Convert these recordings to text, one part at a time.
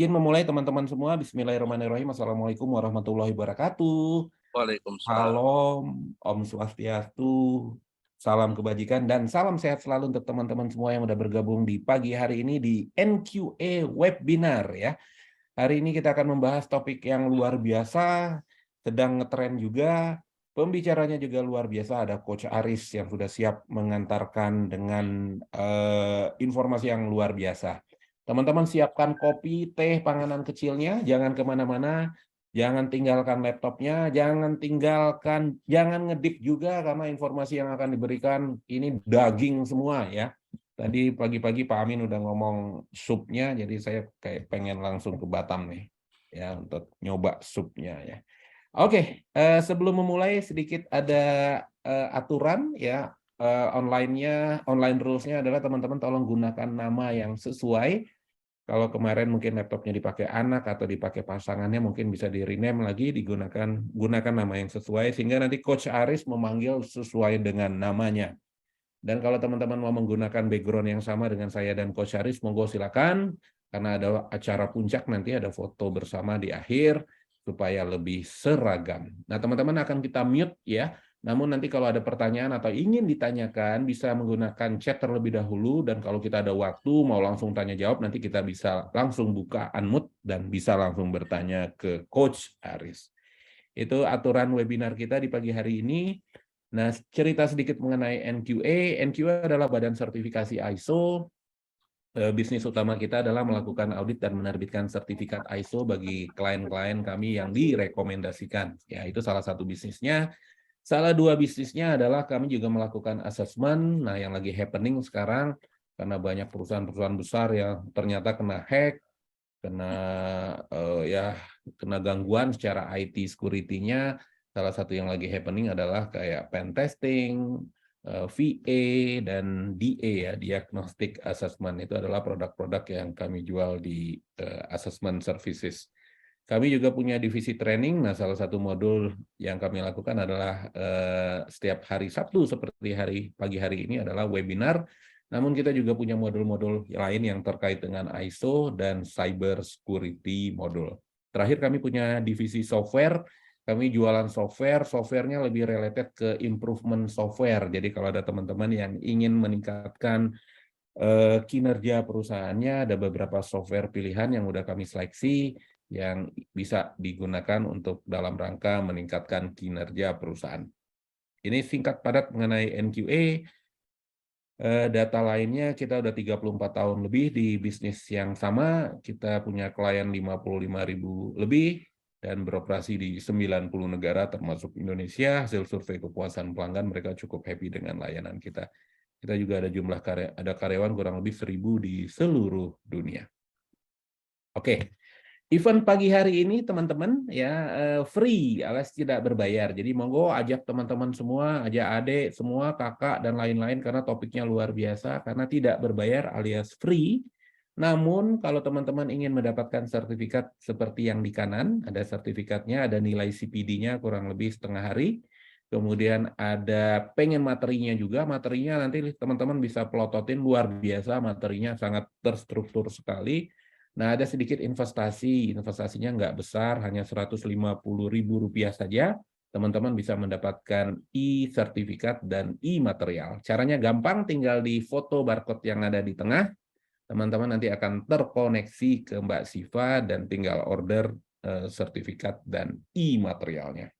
Izin memulai teman-teman semua. Bismillahirrahmanirrahim. Assalamualaikum warahmatullahi wabarakatuh. Waalaikumsalam. Salam, Om Swastiastu, salam kebajikan, dan salam sehat selalu untuk teman-teman semua yang sudah bergabung di pagi hari ini di NQA Webinar ya. Hari ini kita akan membahas topik yang luar biasa, sedang ngetren juga. Pembicaranya juga luar biasa, ada Coach Aris yang sudah siap mengantarkan dengan informasi yang luar biasa. Teman-teman siapkan kopi, teh, panganan kecilnya, jangan kemana-mana, jangan tinggalkan laptopnya, jangan ngedip juga karena informasi yang akan diberikan ini daging semua ya. Tadi pagi-pagi Pak Amin udah ngomong supnya, jadi saya kayak pengen langsung ke Batam nih ya untuk nyoba supnya ya. Oke, sebelum memulai sedikit ada aturan ya. Online rules-nya adalah teman-teman tolong gunakan nama yang sesuai. Kalau kemarin mungkin laptopnya dipakai anak atau dipakai pasangannya, mungkin bisa di-rename lagi, gunakan nama yang sesuai, sehingga nanti Coach Aris memanggil sesuai dengan namanya. Dan kalau teman-teman mau menggunakan background yang sama dengan saya dan Coach Aris, monggo silakan, karena ada acara puncak nanti, ada foto bersama di akhir, supaya lebih seragam. Nah, teman-teman akan kita mute ya. Namun nanti kalau ada pertanyaan atau ingin ditanyakan, bisa menggunakan chat terlebih dahulu, dan kalau kita ada waktu, mau langsung tanya jawab, nanti kita bisa langsung buka unmute, dan bisa langsung bertanya ke Coach Aris. Itu aturan webinar kita di pagi hari ini. Nah, cerita sedikit mengenai NQA. NQA adalah badan sertifikasi ISO. Bisnis utama kita adalah melakukan audit dan menerbitkan sertifikat ISO bagi klien-klien kami yang direkomendasikan. Ya, itu salah satu bisnisnya. Salah dua bisnisnya adalah kami juga melakukan assessment. Nah, yang lagi happening sekarang karena banyak perusahaan-perusahaan besar yang ternyata kena hack, kena gangguan secara IT security-nya. Salah satu yang lagi happening adalah kayak pen testing, VA, dan DA ya, Diagnostic Assessment. Itu adalah produk-produk yang kami jual di assessment services. Kami juga punya divisi training. Nah, salah satu modul yang kami lakukan adalah setiap hari Sabtu seperti pagi hari ini adalah webinar. Namun kita juga punya modul-modul lain yang terkait dengan ISO dan cyber security modul. Terakhir kami punya divisi software. Kami jualan software, softwarenya lebih related ke improvement software. Jadi kalau ada teman-teman yang ingin meningkatkan kinerja perusahaannya, ada beberapa software pilihan yang sudah kami seleksi yang bisa digunakan untuk dalam rangka meningkatkan kinerja perusahaan. Ini singkat padat mengenai NQA. Data lainnya, kita udah 34 tahun lebih di bisnis yang sama. Kita punya klien 55.000 lebih dan beroperasi di 90 negara termasuk Indonesia. Hasil survei kepuasan pelanggan, mereka cukup happy dengan layanan kita. Kita juga ada karyawan kurang lebih 1.000 di seluruh dunia. Oke. Event pagi hari ini teman-teman ya free alias tidak berbayar. Jadi monggo ajak teman-teman semua, ajak adik semua, kakak dan lain-lain karena topiknya luar biasa karena tidak berbayar alias free. Namun kalau teman-teman ingin mendapatkan sertifikat seperti yang di kanan, ada sertifikatnya, ada nilai CPD-nya kurang lebih setengah hari. Kemudian ada pengen materinya juga, materinya nanti teman-teman bisa pelototin luar biasa, materinya sangat terstruktur sekali. Nah, ada sedikit investasinya nggak besar, hanya Rp150.000 saja. Teman-teman bisa mendapatkan e-sertifikat dan e-material. Caranya gampang, tinggal di foto barcode yang ada di tengah. Teman-teman nanti akan terkoneksi ke Mbak Siva dan tinggal order sertifikat dan e-materialnya.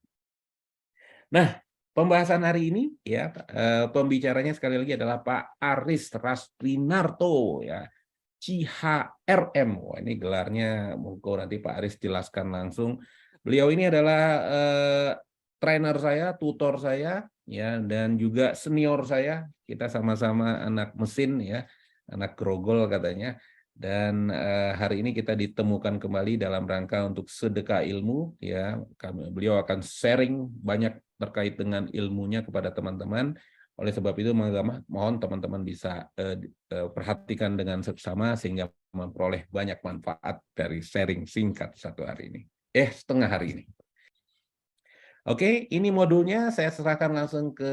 Nah, pembahasan hari ini ya, pembicaranya sekali lagi adalah Pak Aris Rastrinarto ya. CHRM. Wah, ini gelarnya monggo nanti Pak Aris jelaskan langsung. Beliau ini adalah trainer saya, tutor saya, ya, dan juga senior saya. Kita sama-sama anak mesin, ya, anak grogol katanya. Dan hari ini kita ditemukan kembali dalam rangka untuk sedekah ilmu, ya. Beliau akan sharing banyak terkait dengan ilmunya kepada teman-teman. Oleh sebab itu, mohon teman-teman bisa perhatikan dengan seksama sehingga memperoleh banyak manfaat dari sharing singkat setengah hari ini. Oke, ini modulnya saya serahkan langsung ke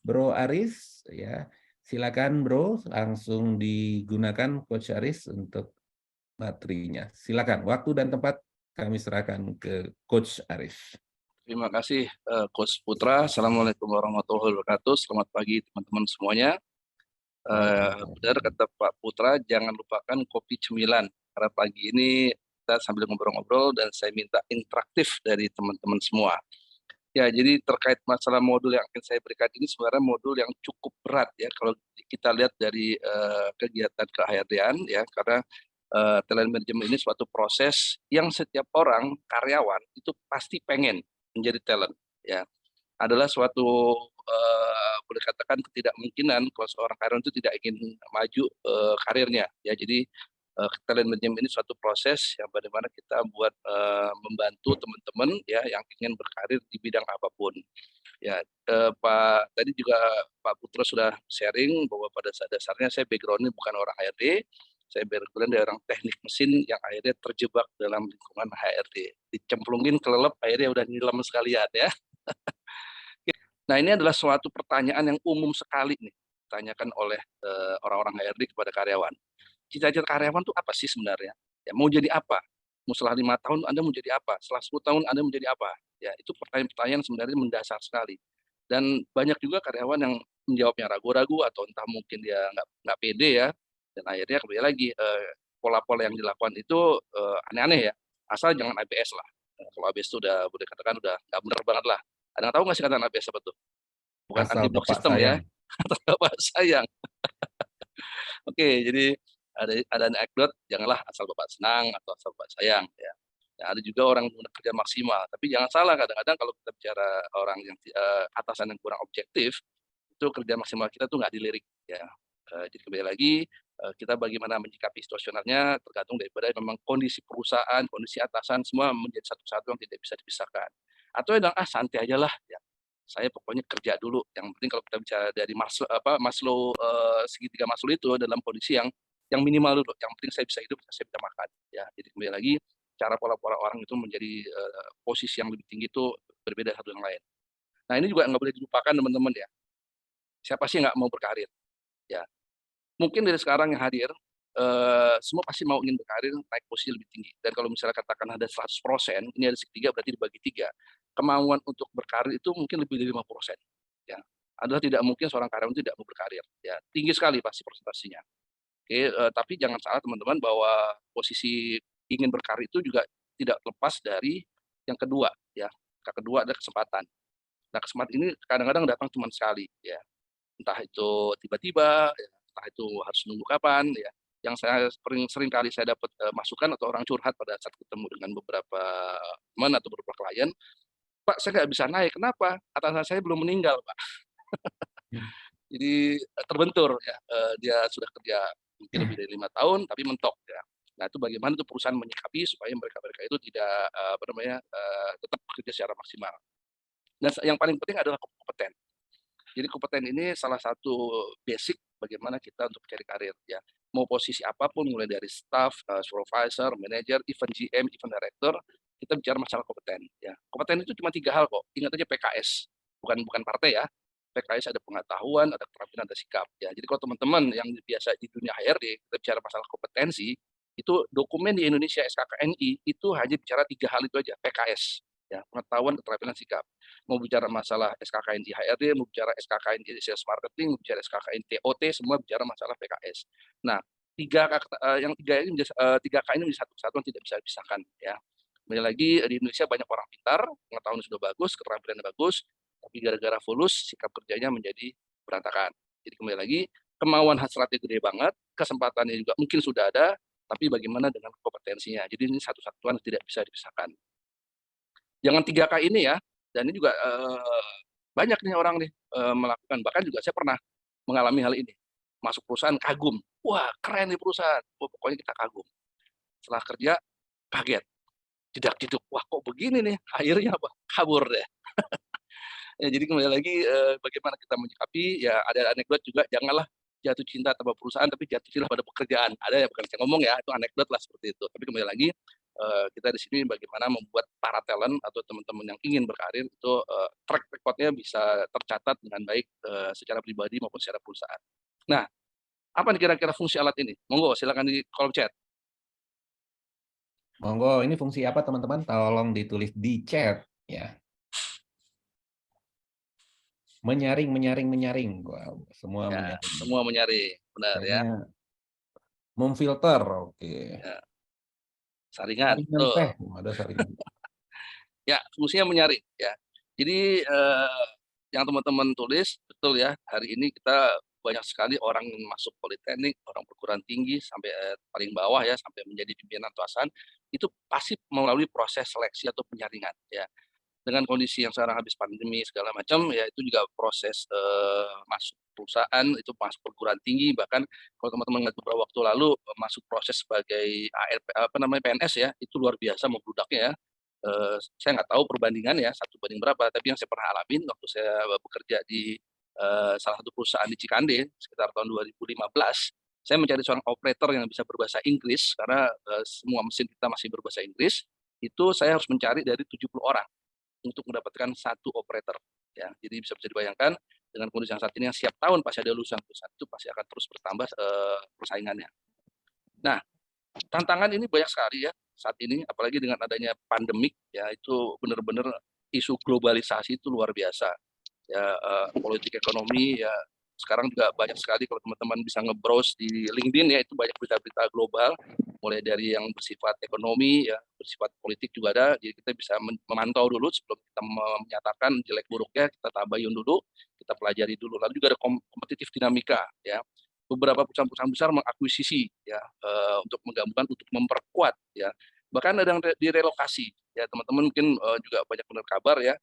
Bro Aris ya. Silakan Bro, langsung digunakan Coach Aris untuk materinya. Silakan, waktu dan tempat kami serahkan ke Coach Arif. Terima kasih Coach Putra. Assalamualaikum warahmatullahi wabarakatuh. Selamat pagi teman-teman semuanya. Benar kata Pak Putra, jangan lupakan kopi cemilan. Karena pagi ini kita sambil ngobrol-ngobrol dan saya minta interaktif dari teman-teman semua. Ya, jadi terkait masalah modul yang akan saya berikan ini sebenarnya modul yang cukup berat ya kalau kita lihat dari kegiatan ke-HRD-an ya, karena talent management ini suatu proses yang setiap orang karyawan itu pasti pengen menjadi talent ya. Adalah suatu boleh katakan ketidakmungkinan kalau seorang karyawan itu tidak ingin maju karirnya ya. Jadi talent management ini suatu proses yang bagaimana kita buat membantu teman-teman ya yang ingin berkarir di bidang apapun. Ya, Pak tadi juga Pak Putra sudah sharing bahwa pada dasarnya saya background-nya bukan orang HRD, saya background dari orang teknik mesin yang akhirnya terjebak dalam lingkungan HRD. Dicemplungin kelelep akhirnya udah nyelam sekalian ya. Nah, ini adalah suatu pertanyaan yang umum sekali nih ditanyakan oleh orang-orang HRD kepada karyawan. Cita-cita karyawan itu apa sih sebenarnya? Ya, mau jadi apa? Mau setelah 5 tahun Anda mau jadi apa? Setelah 10 tahun Anda mau jadi apa? Ya, itu pertanyaan-pertanyaan sebenarnya mendasar sekali. Dan banyak juga karyawan yang menjawabnya ragu-ragu atau entah mungkin dia nggak pede ya. Dan akhirnya kembali lagi pola-pola yang dilakukan itu aneh-aneh ya. Asal jangan ABS lah. Kalau ABS itu udah boleh katakan udah nggak bener banget lah. Ada tahu nggak sih kata ABS apa tuh? Bukan Asal anti block Bapak system ya. sayang. Atau Bapak sayang. Oke, jadi ada anekdot, janganlah asal Bapak senang atau asal Bapak sayang ya. Ya, ada juga orang yang kerja maksimal, tapi jangan salah kadang-kadang kalau kita bicara orang yang atasan yang kurang objektif, itu kerja maksimal kita tuh nggak dilirik ya. Jadi kembali lagi kita bagaimana menyikapi situasionalnya tergantung daripada memang kondisi perusahaan, kondisi atasan semua menjadi satu satu yang tidak bisa dipisahkan. Atau yang santai aja lah ya. Saya pokoknya kerja dulu. Yang penting kalau kita bicara dari Maslow segitiga Maslow itu dalam kondisi yang minimal dulu. Yang penting saya bisa hidup, saya bisa makan. Ya, jadi kembali lagi cara pola-pola orang itu menjadi posisi yang lebih tinggi itu berbeda satu yang lain. Nah ini juga nggak boleh dilupakan teman-teman ya. Siapa sih nggak mau berkarir? Ya, mungkin dari sekarang yang hadir semua pasti mau ingin berkarir naik posisi lebih tinggi. Dan kalau misalnya katakan ada 100%, ini ada segitiga berarti dibagi tiga. Kemauan untuk berkarir itu mungkin lebih dari 50%. Ya. Adalah tidak mungkin seorang karyawan tidak mau berkarir. Ya, tinggi sekali pasti presentasinya. Oke, tapi jangan salah teman-teman bahwa posisi ingin berkarir itu juga tidak lepas dari yang kedua ya. Yang kedua ada kesempatan. Nah, kesempatan ini kadang-kadang datang cuma sekali ya. Entah itu tiba-tiba, ya, entah itu harus nunggu kapan ya. Yang saya sering kali saya dapat masukan atau orang curhat pada saat ketemu dengan beberapa teman atau beberapa klien, Pak saya nggak bisa naik, kenapa? Atasan saya belum meninggal Pak. Jadi terbentur ya, dia sudah kerja mungkin lebih dari 5 tahun tapi mentok ya. Nah itu bagaimana tuh perusahaan menyikapi supaya mereka itu tidak tetap bekerja secara maksimal. Dan yang paling penting adalah kompeten. Jadi kompeten ini salah satu basic bagaimana kita untuk mencari karir ya. Mau posisi apapun mulai dari staff, supervisor, manager, even GM, even director, kita bicara masalah kompeten ya. Kompeten itu cuma 3 hal kok. Ingat aja PKS. Bukan partai ya. PKS ada pengetahuan, ada keterampilan, ada sikap ya. Jadi kalau teman-teman yang biasa di dunia HRD kita bicara masalah kompetensi, itu dokumen di Indonesia SKKNI itu hanya bicara 3 hal itu aja, PKS ya, pengetahuan, keterampilan, sikap. Mau bicara masalah SKKN di HRD, mau bicara SKKN di sales marketing, mau bicara SKKN TOT, semua bicara masalah PKS. Nah, yang tiga K ini menjadi satu kesatuan tidak bisa dipisahkan ya. Kembali lagi di Indonesia banyak orang pintar, pengetahuan sudah bagus, keterampilannya bagus, tapi gara-gara fulus sikap kerjanya menjadi berantakan. Jadi kembali lagi kemauan hasratnya gede banget, kesempatannya juga mungkin sudah ada, tapi bagaimana dengan kompetensinya. Jadi ini satu satuan tidak bisa dipisahkan. Jangan 3K ini ya, dan ini juga banyak nih orang nih melakukan, bahkan juga saya pernah mengalami hal ini. Masuk perusahaan kagum, wah keren nih perusahaan, pokoknya kita kagum. Setelah kerja kaget, jedak-jeduk, wah kok begini nih, akhirnya apa? Kabur deh. Ya, jadi kembali lagi bagaimana kita menyikapi, ya ada anekdot juga, janganlah jatuh cinta sama perusahaan, tapi jatuh cinta pada pekerjaan. Ada ya, bukan saya ngomong ya, itu anekdot lah seperti itu. Tapi kembali lagi, kita di sini bagaimana membuat para talent atau teman-teman yang ingin berkarir itu track record-nya bisa tercatat dengan baik secara pribadi maupun secara perusahaan. Nah, apa nih kira-kira fungsi alat ini? Monggo silakan di kolom chat. Monggo, ini fungsi apa teman-teman? Tolong ditulis di chat ya. Menyaring, menyaring, menyaring. Wow, semua Ya, menyaring. semua menyaring, benar ya. Kayaknya memfilter, oke. Ya, saringan, Saringan betul. teh, ada saringan. Ya, fungsinya menyaring ya. Jadi yang teman-teman tulis betul ya. Hari ini kita banyak sekali orang yang masuk politeknik, orang perguruan tinggi sampai paling bawah ya, sampai menjadi pimpinan atasan itu pasti melalui proses seleksi atau penyaringan ya. Dengan kondisi yang sekarang habis pandemi segala macam ya itu juga proses masuk perusahaan itu masuk perguruan tinggi bahkan kalau teman-teman lihat beberapa waktu lalu masuk proses sebagai ARP, apa namanya PNS ya itu luar biasa membludaknya ya. Saya nggak tahu perbandingan ya satu banding berapa tapi yang saya pernah alamin waktu saya bekerja di salah satu perusahaan di Cikande sekitar tahun 2015 saya mencari seorang operator yang bisa berbahasa Inggris karena semua mesin kita masih berbahasa Inggris itu saya harus mencari dari 70 orang untuk mendapatkan satu operator ya. Jadi bisa bisa dibayangkan dengan kondisi yang saat ini yang setiap tahun pasti ada lulusan perusahaan itu pasti akan terus bertambah persaingannya. Nah, tantangan ini banyak sekali ya saat ini apalagi dengan adanya pandemik ya itu benar-benar isu globalisasi itu luar biasa ya politik ekonomi ya sekarang juga banyak sekali kalau teman-teman bisa nge-browse di LinkedIn ya itu banyak berita-berita global mulai dari yang bersifat ekonomi ya bersifat politik juga ada jadi kita bisa memantau dulu sebelum kita menyatakan jelek buruknya kita tabayun dulu kita pelajari dulu lalu juga ada kompetitif dinamika ya beberapa perusahaan-perusahaan besar mengakuisisi ya untuk menggabungkan untuk memperkuat ya bahkan ada yang direlokasi ya teman-teman mungkin juga banyak benar kabar ya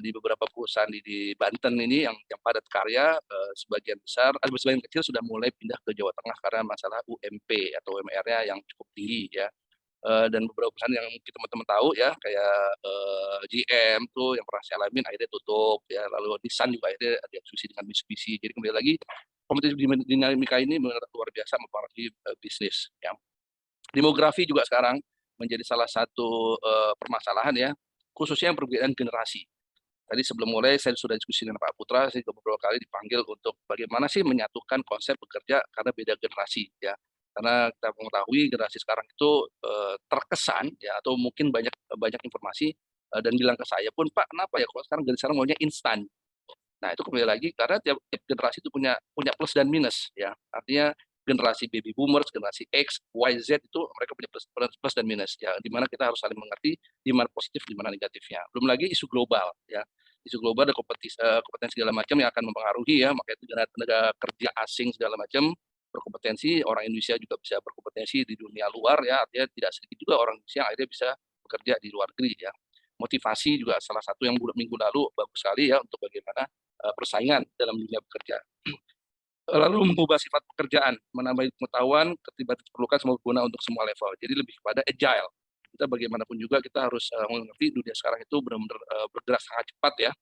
di beberapa perusahaan di Banten ini yang padat karya sebagian besar sebagian kecil sudah mulai pindah ke Jawa Tengah karena masalah UMP atau UMR-nya yang cukup tinggi ya. Dan beberapa perusahaan yang mungkin teman-teman tahu ya kayak GM tuh yang pernah saya alamin akhirnya tutup ya lalu Nissan juga akhirnya diakuisisi dengan Mitsubishi jadi kembali lagi kompetitif dinamika ini luar biasa mempengaruhi bisnis ya. Demografi juga sekarang menjadi salah satu permasalahan ya khususnya yang perbedaan generasi. Tadi sebelum mulai saya sudah diskusi dengan Pak Putra, saya juga beberapa kali dipanggil untuk bagaimana sih menyatukan konsep bekerja karena beda generasi ya. Karena kita mengetahui generasi sekarang itu terkesan ya atau mungkin banyak banyak informasi dan bilang ke saya pun Pak kenapa ya kalau sekarang generasi sekarang maunya instan. Nah, itu kembali lagi karena tiap generasi itu punya punya plus dan minus ya. Artinya generasi baby boomers, generasi X, Y, Z itu mereka punya plus dan minus ya. Di mana kita harus saling mengerti di mana positif, di mana negatifnya. Belum lagi isu global ya. Isu global dan kompetensi segala macam yang akan mempengaruhi ya. Makanya tenaga kerja asing segala macam berkompetensi, orang Indonesia juga bisa berkompetensi di dunia luar ya. Artinya tidak sedikit juga orang Indonesia yang akhirnya bisa bekerja di luar negeri ya. Motivasi juga salah satu yang minggu lalu bagus sekali ya untuk bagaimana persaingan dalam dunia bekerja. Lalu mengubah sifat pekerjaan, menambah pengetahuan, keterlibatan diperlukan semua guna untuk semua level. Jadi lebih kepada agile. Kita bagaimanapun juga kita harus mengerti dunia sekarang itu benar-benar bergerak sangat cepat ya.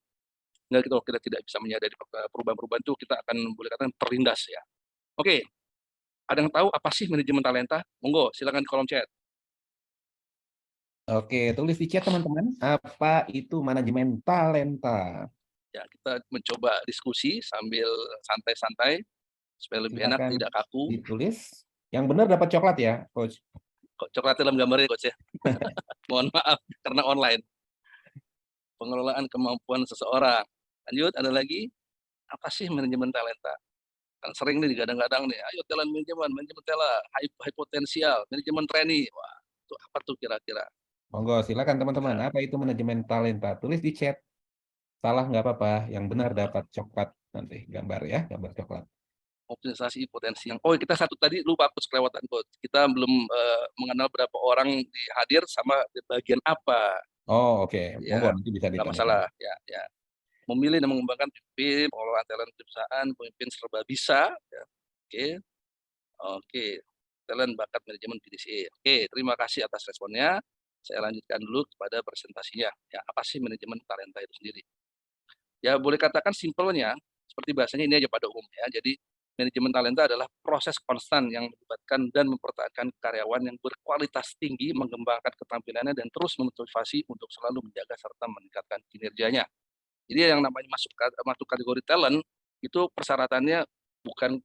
Nggak kita, kita tidak bisa menyadari perubahan-perubahan itu kita akan boleh katakan terlindas ya. Oke, ada yang tahu apa sih manajemen talenta? Monggo, silakan di kolom chat. Oke, tulis di chat teman-teman. Apa itu manajemen talenta? Ya, kita mencoba diskusi sambil santai-santai supaya lebih enak, Silakan tidak kaku. ditulis. Yang benar dapat coklat ya, Coach. Kok coklat dalam gambarnya, Coach ya? Mohon maaf, karena online. Pengelolaan kemampuan seseorang. Lanjut, ada lagi, apa sih manajemen talenta? Kan sering nih digadang-gadang nih, ayo talent manajemen, manajemen talent, high potensial, manajemen trainee. Wah, itu apa tuh kira-kira? Monggo, silakan teman-teman. Ya, Apa itu manajemen talenta? Tulis di chat. Salah nggak apa-apa. Yang benar dapat coklat nanti. Gambar ya, gambar coklat. optimalisasi potensi yang. Oh, kita satu tadi lupa aku kelewatan coach. Kita belum mengenal berapa orang hadir sama di bagian apa. Oh, oke. Monggo, Ya, nanti bisa nggak ditanyakan. masalah. Ya, ya. Memilih dan mengembangkan pemimpin, pengelolaan talent perusahaan, pemimpin serba bisa. Ya. Oke, oke. Talent bakat manajemen PDCA. Oke, terima kasih atas responnya. Saya lanjutkan dulu kepada presentasinya. Ya, apa sih manajemen talenta itu sendiri? Ya, boleh katakan simpelnya, seperti bahasanya ini aja pada umumnya. Jadi, manajemen talenta adalah proses konstan yang melibatkan dan mempertahankan karyawan yang berkualitas tinggi, mengembangkan keterampilannya, dan terus memotivasi untuk selalu menjaga serta meningkatkan kinerjanya. Jadi yang namanya masuk kategori talent itu persyaratannya bukan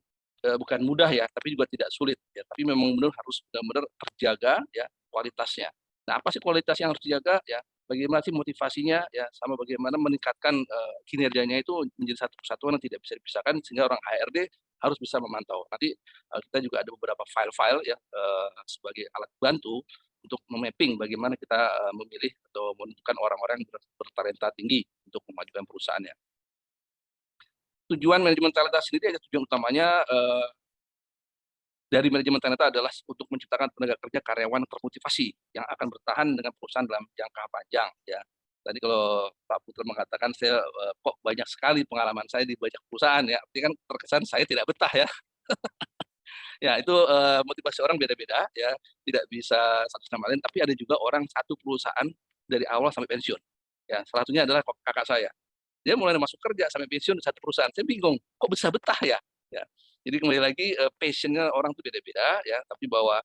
bukan mudah ya, tapi juga tidak sulit ya. Tapi memang benar harus benar-benar terjaga ya kualitasnya. Nah, apa sih kualitas yang harus dijaga ya? Bagaimana sih motivasinya ya, sama bagaimana meningkatkan kinerjanya itu menjadi satu kesatuan yang tidak bisa dipisahkan sehingga orang HRD harus bisa memantau. Nanti kita juga ada beberapa file-file ya sebagai alat bantu untuk memapping bagaimana kita memilih atau menentukan orang-orang yang bertalenta tinggi untuk memajukan perusahaannya. Tujuan manajemen talenta sendiri ada tujuan utamanya dari manajemen talenta adalah untuk menciptakan tenaga kerja karyawan termotivasi yang akan bertahan dengan perusahaan dalam jangka panjang ya. Tadi kalau Pak Putra mengatakan saya kok banyak sekali pengalaman saya di banyak perusahaan ya, artinya kan terkesan saya tidak betah ya. Ya itu motivasi orang beda-beda ya, tidak bisa satu sama lain. Tapi ada juga orang satu perusahaan dari awal sampai pensiun. Ya salah satunya adalah kakak saya. Dia mulai masuk kerja sampai pensiun di satu perusahaan. Saya bingung, kok bisa betah ya? Ya. Jadi kembali lagi passion-nya orang itu beda-beda ya, tapi bahwa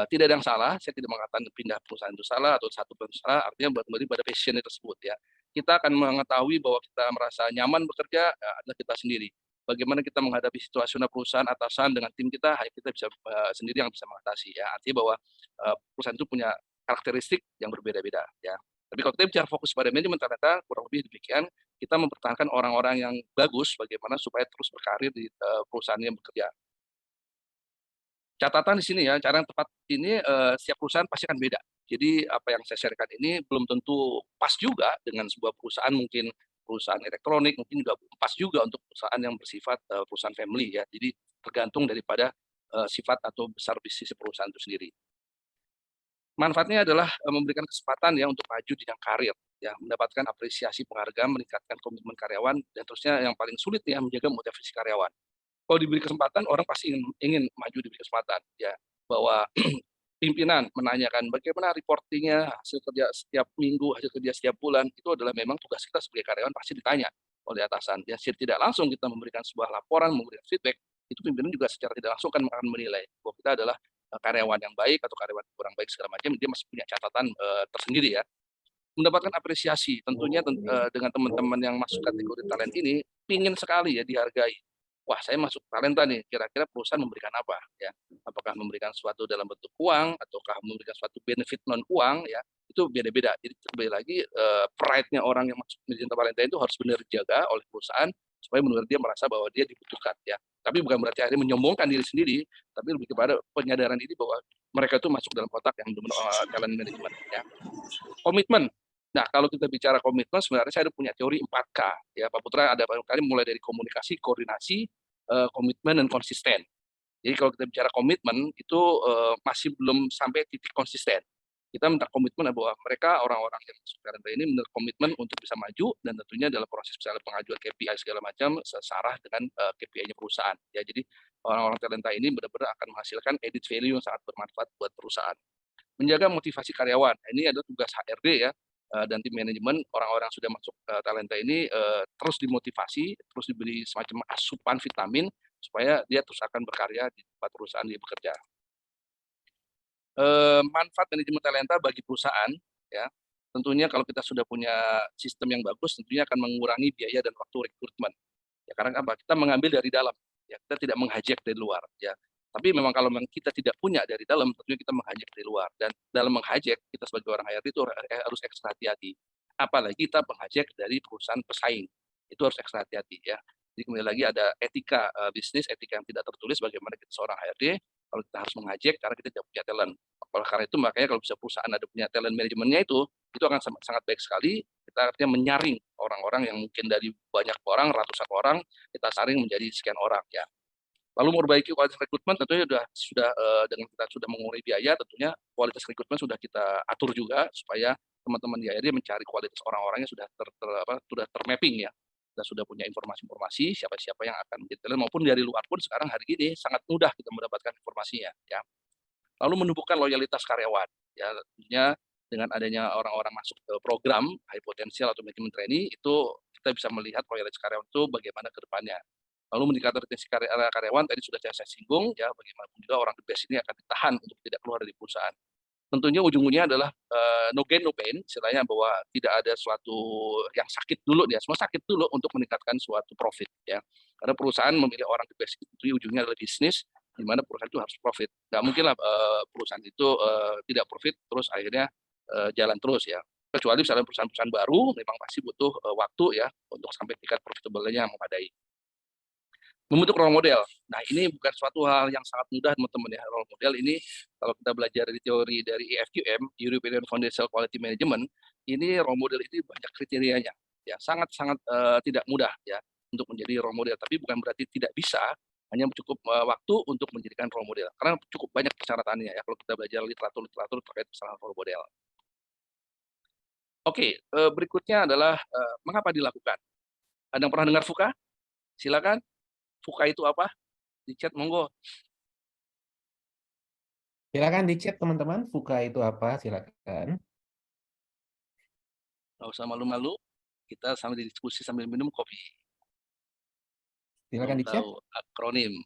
tidak ada yang salah, saya tidak mengatakan pindah perusahaan itu salah atau satu perusahaan salah, artinya kembali pada passion tersebut ya. Kita akan mengetahui bahwa kita merasa nyaman bekerja adalah kita sendiri. Bagaimana kita menghadapi situasional perusahaan atasan dengan tim kita, hanya kita bisa sendiri yang bisa mengatasi ya. Artinya bahwa perusahaan itu punya karakteristik yang berbeda-beda ya. Tapi kalau kita bicara fokus pada manajemen ternyata kurang lebih demikian, kita mempertahankan orang-orang yang bagus bagaimana supaya terus berkarir di perusahaan yang bekerja. Catatan di sini ya, cara yang tepat ini setiap perusahaan pasti akan beda. Jadi apa yang saya sharekan ini belum tentu pas juga dengan sebuah perusahaan, mungkin perusahaan elektronik, mungkin juga pas juga untuk perusahaan yang bersifat perusahaan family ya. Jadi tergantung daripada sifat atau besar bisnis perusahaan itu sendiri. Manfaatnya adalah memberikan kesempatan ya untuk maju di bidang karir, ya mendapatkan apresiasi penghargaan, meningkatkan komitmen karyawan, dan terusnya yang paling sulit ya menjaga motivasi karyawan. Kalau diberi kesempatan, orang pasti ingin maju diberi kesempatan, ya bahwa pimpinan menanyakan bagaimana reportingnya, hasil kerja setiap minggu, hasil kerja setiap bulan, itu adalah memang tugas kita sebagai karyawan pasti ditanya oleh atasan. Ya, secara tidak langsung kita memberikan sebuah laporan, memberikan feedback, itu pimpinan juga secara tidak langsung akan menilai bahwa kita adalah karyawan yang baik atau karyawan yang kurang baik segala macam, dia masih punya catatan tersendiri ya. Mendapatkan apresiasi tentunya dengan teman-teman yang masuk kategori talent ini, pingin sekali ya dihargai. Wah, saya masuk talenta nih, kira-kira perusahaan memberikan apa ya? Apakah memberikan sesuatu dalam bentuk uang ataukah memberikan suatu benefit non uang ya? Itu beda-beda. Jadi kembali lagi pride-nya orang yang masuk manajemen talenta itu harus benar dijaga oleh perusahaan supaya menurut dia merasa bahwa dia dibutuhkan ya. Tapi bukan berarti akhirnya menyombongkan diri sendiri, tapi lebih kepada penyadaran diri bahwa mereka itu masuk dalam kotak yang talent management ya. Komitmen. Nah, kalau kita bicara komitmen, sebenarnya saya ada punya teori 4K. Ya, Pak Putra ada banyak kali mulai dari komunikasi, koordinasi, komitmen, dan konsisten. Jadi kalau kita bicara komitmen, itu masih belum sampai titik konsisten. Kita minta komitmen bahwa mereka orang-orang yang masuk talenta ini benar komitmen untuk bisa maju dan tentunya dalam proses misalnya pengajuan KPI segala macam sesarah dengan KPI-nya perusahaan. Ya, jadi orang-orang talenta ini benar-benar akan menghasilkan added value yang sangat bermanfaat buat perusahaan. Menjaga motivasi karyawan. Ini adalah tugas HRD ya dan tim manajemen orang-orang yang sudah masuk talenta ini terus dimotivasi, terus diberi semacam asupan vitamin supaya dia terus akan berkarya di tempat perusahaan dia bekerja. Manfaat manajemen talenta bagi perusahaan ya, tentunya kalau kita sudah punya sistem yang bagus tentunya akan mengurangi biaya dan waktu rekrutmen. Ya karena apa? Kita mengambil dari dalam, ya kita tidak menghijack dari luar ya. Tapi memang kalau memang kita tidak punya dari dalam, tentunya kita menghijack dari luar. Dan dalam menghijack, kita sebagai orang HRD itu harus ekstra hati-hati. Apalagi kita menghijack dari perusahaan pesaing. Itu harus ekstra hati-hati ya. Jadi kembali lagi ada etika bisnis, etika yang tidak tertulis bagaimana kita seorang HRD, kalau kita harus menghijack karena kita tidak punya talent. Oleh karena itu makanya kalau bisa perusahaan ada punya talent manajemennya itu akan sangat baik sekali. Kita artinya menyaring orang-orang yang mungkin dari banyak orang, ratusan orang, kita saring menjadi sekian orang ya. Lalu memperbaiki kualitas rekrutmen tentunya sudah dengan kita sudah mengurangi biaya, tentunya kualitas rekrutmen sudah kita atur juga supaya teman-teman di HRD mencari kualitas orang-orangnya sudah sudah termapping ya. Kita sudah punya informasi-informasi siapa-siapa yang akan menjadi talent maupun dari luar pun sekarang hari ini sangat mudah kita mendapatkan informasinya ya. Lalu menumbuhkan loyalitas karyawan ya, tentunya dengan adanya orang-orang masuk ke program high potensial atau manajemen trainee itu kita bisa melihat loyalitas karyawan itu bagaimana ke depannya. Lalu meningkatkan retensi karyawan tadi sudah saya singgung ya, bagaimanapun juga orang the best ini akan ditahan untuk tidak keluar dari perusahaan. Tentunya ujung-ujungnya adalah no gain no pain, istilahnya bahwa tidak ada suatu yang sakit dulu ya, semua sakit dulu untuk meningkatkan suatu profit ya. Karena perusahaan memilih orang the best itu ujungnya adalah bisnis, di mana perusahaan itu harus profit. Nggak mungkin lah perusahaan itu tidak profit terus akhirnya jalan terus ya. Kecuali misalnya perusahaan-perusahaan baru memang pasti butuh waktu ya untuk sampai tingkat profitable-nya memadai. Membentuk role model. Nah, ini bukan suatu hal yang sangat mudah, teman-teman ya. Role model ini kalau kita belajar dari teori dari EFQM, European Foundational Quality Management, ini role model ini banyak kriterianya. Ya, sangat-sangat tidak mudah ya untuk menjadi role model. Tapi bukan berarti tidak bisa, hanya cukup waktu untuk menjadikan role model. Karena cukup banyak persyaratannya ya kalau kita belajar literatur terkait masalah role model. Oke, berikutnya adalah mengapa dilakukan. Ada yang pernah dengar VUCA? Silakan. VUCA itu apa? Di chat monggo. Silakan di chat teman-teman, VUCA itu apa? Silakan. Nggak usah malu-malu, kita sambil diskusi sambil minum kopi. Silakan di chat. Tahu akronim.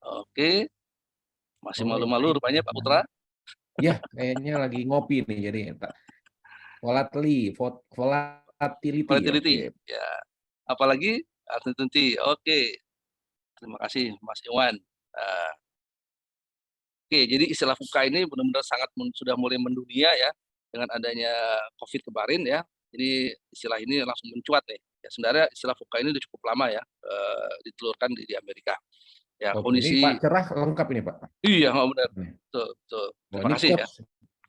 Oke, masih malu-malu rupanya Pak Putra. Ya, kayaknya lagi ngopi nih, jadi volatility. Volatility. Oke. Ya, apalagi uncertainty. Oke, terima kasih Mas Iwan. Oke, jadi istilah VUCA ini benar-benar sangat sudah mulai mendunia ya dengan adanya COVID kemarin ya. Jadi istilah ini langsung mencuat nih. Ya, sebenarnya istilah VUCA ini sudah cukup lama ya ditelurkan di Amerika. Ya, Oke, ini kondisi. Pak Cerah lengkap ini Pak. Iya, nggak benar. Nih. Betul. Oh, Terima ini kasih ya.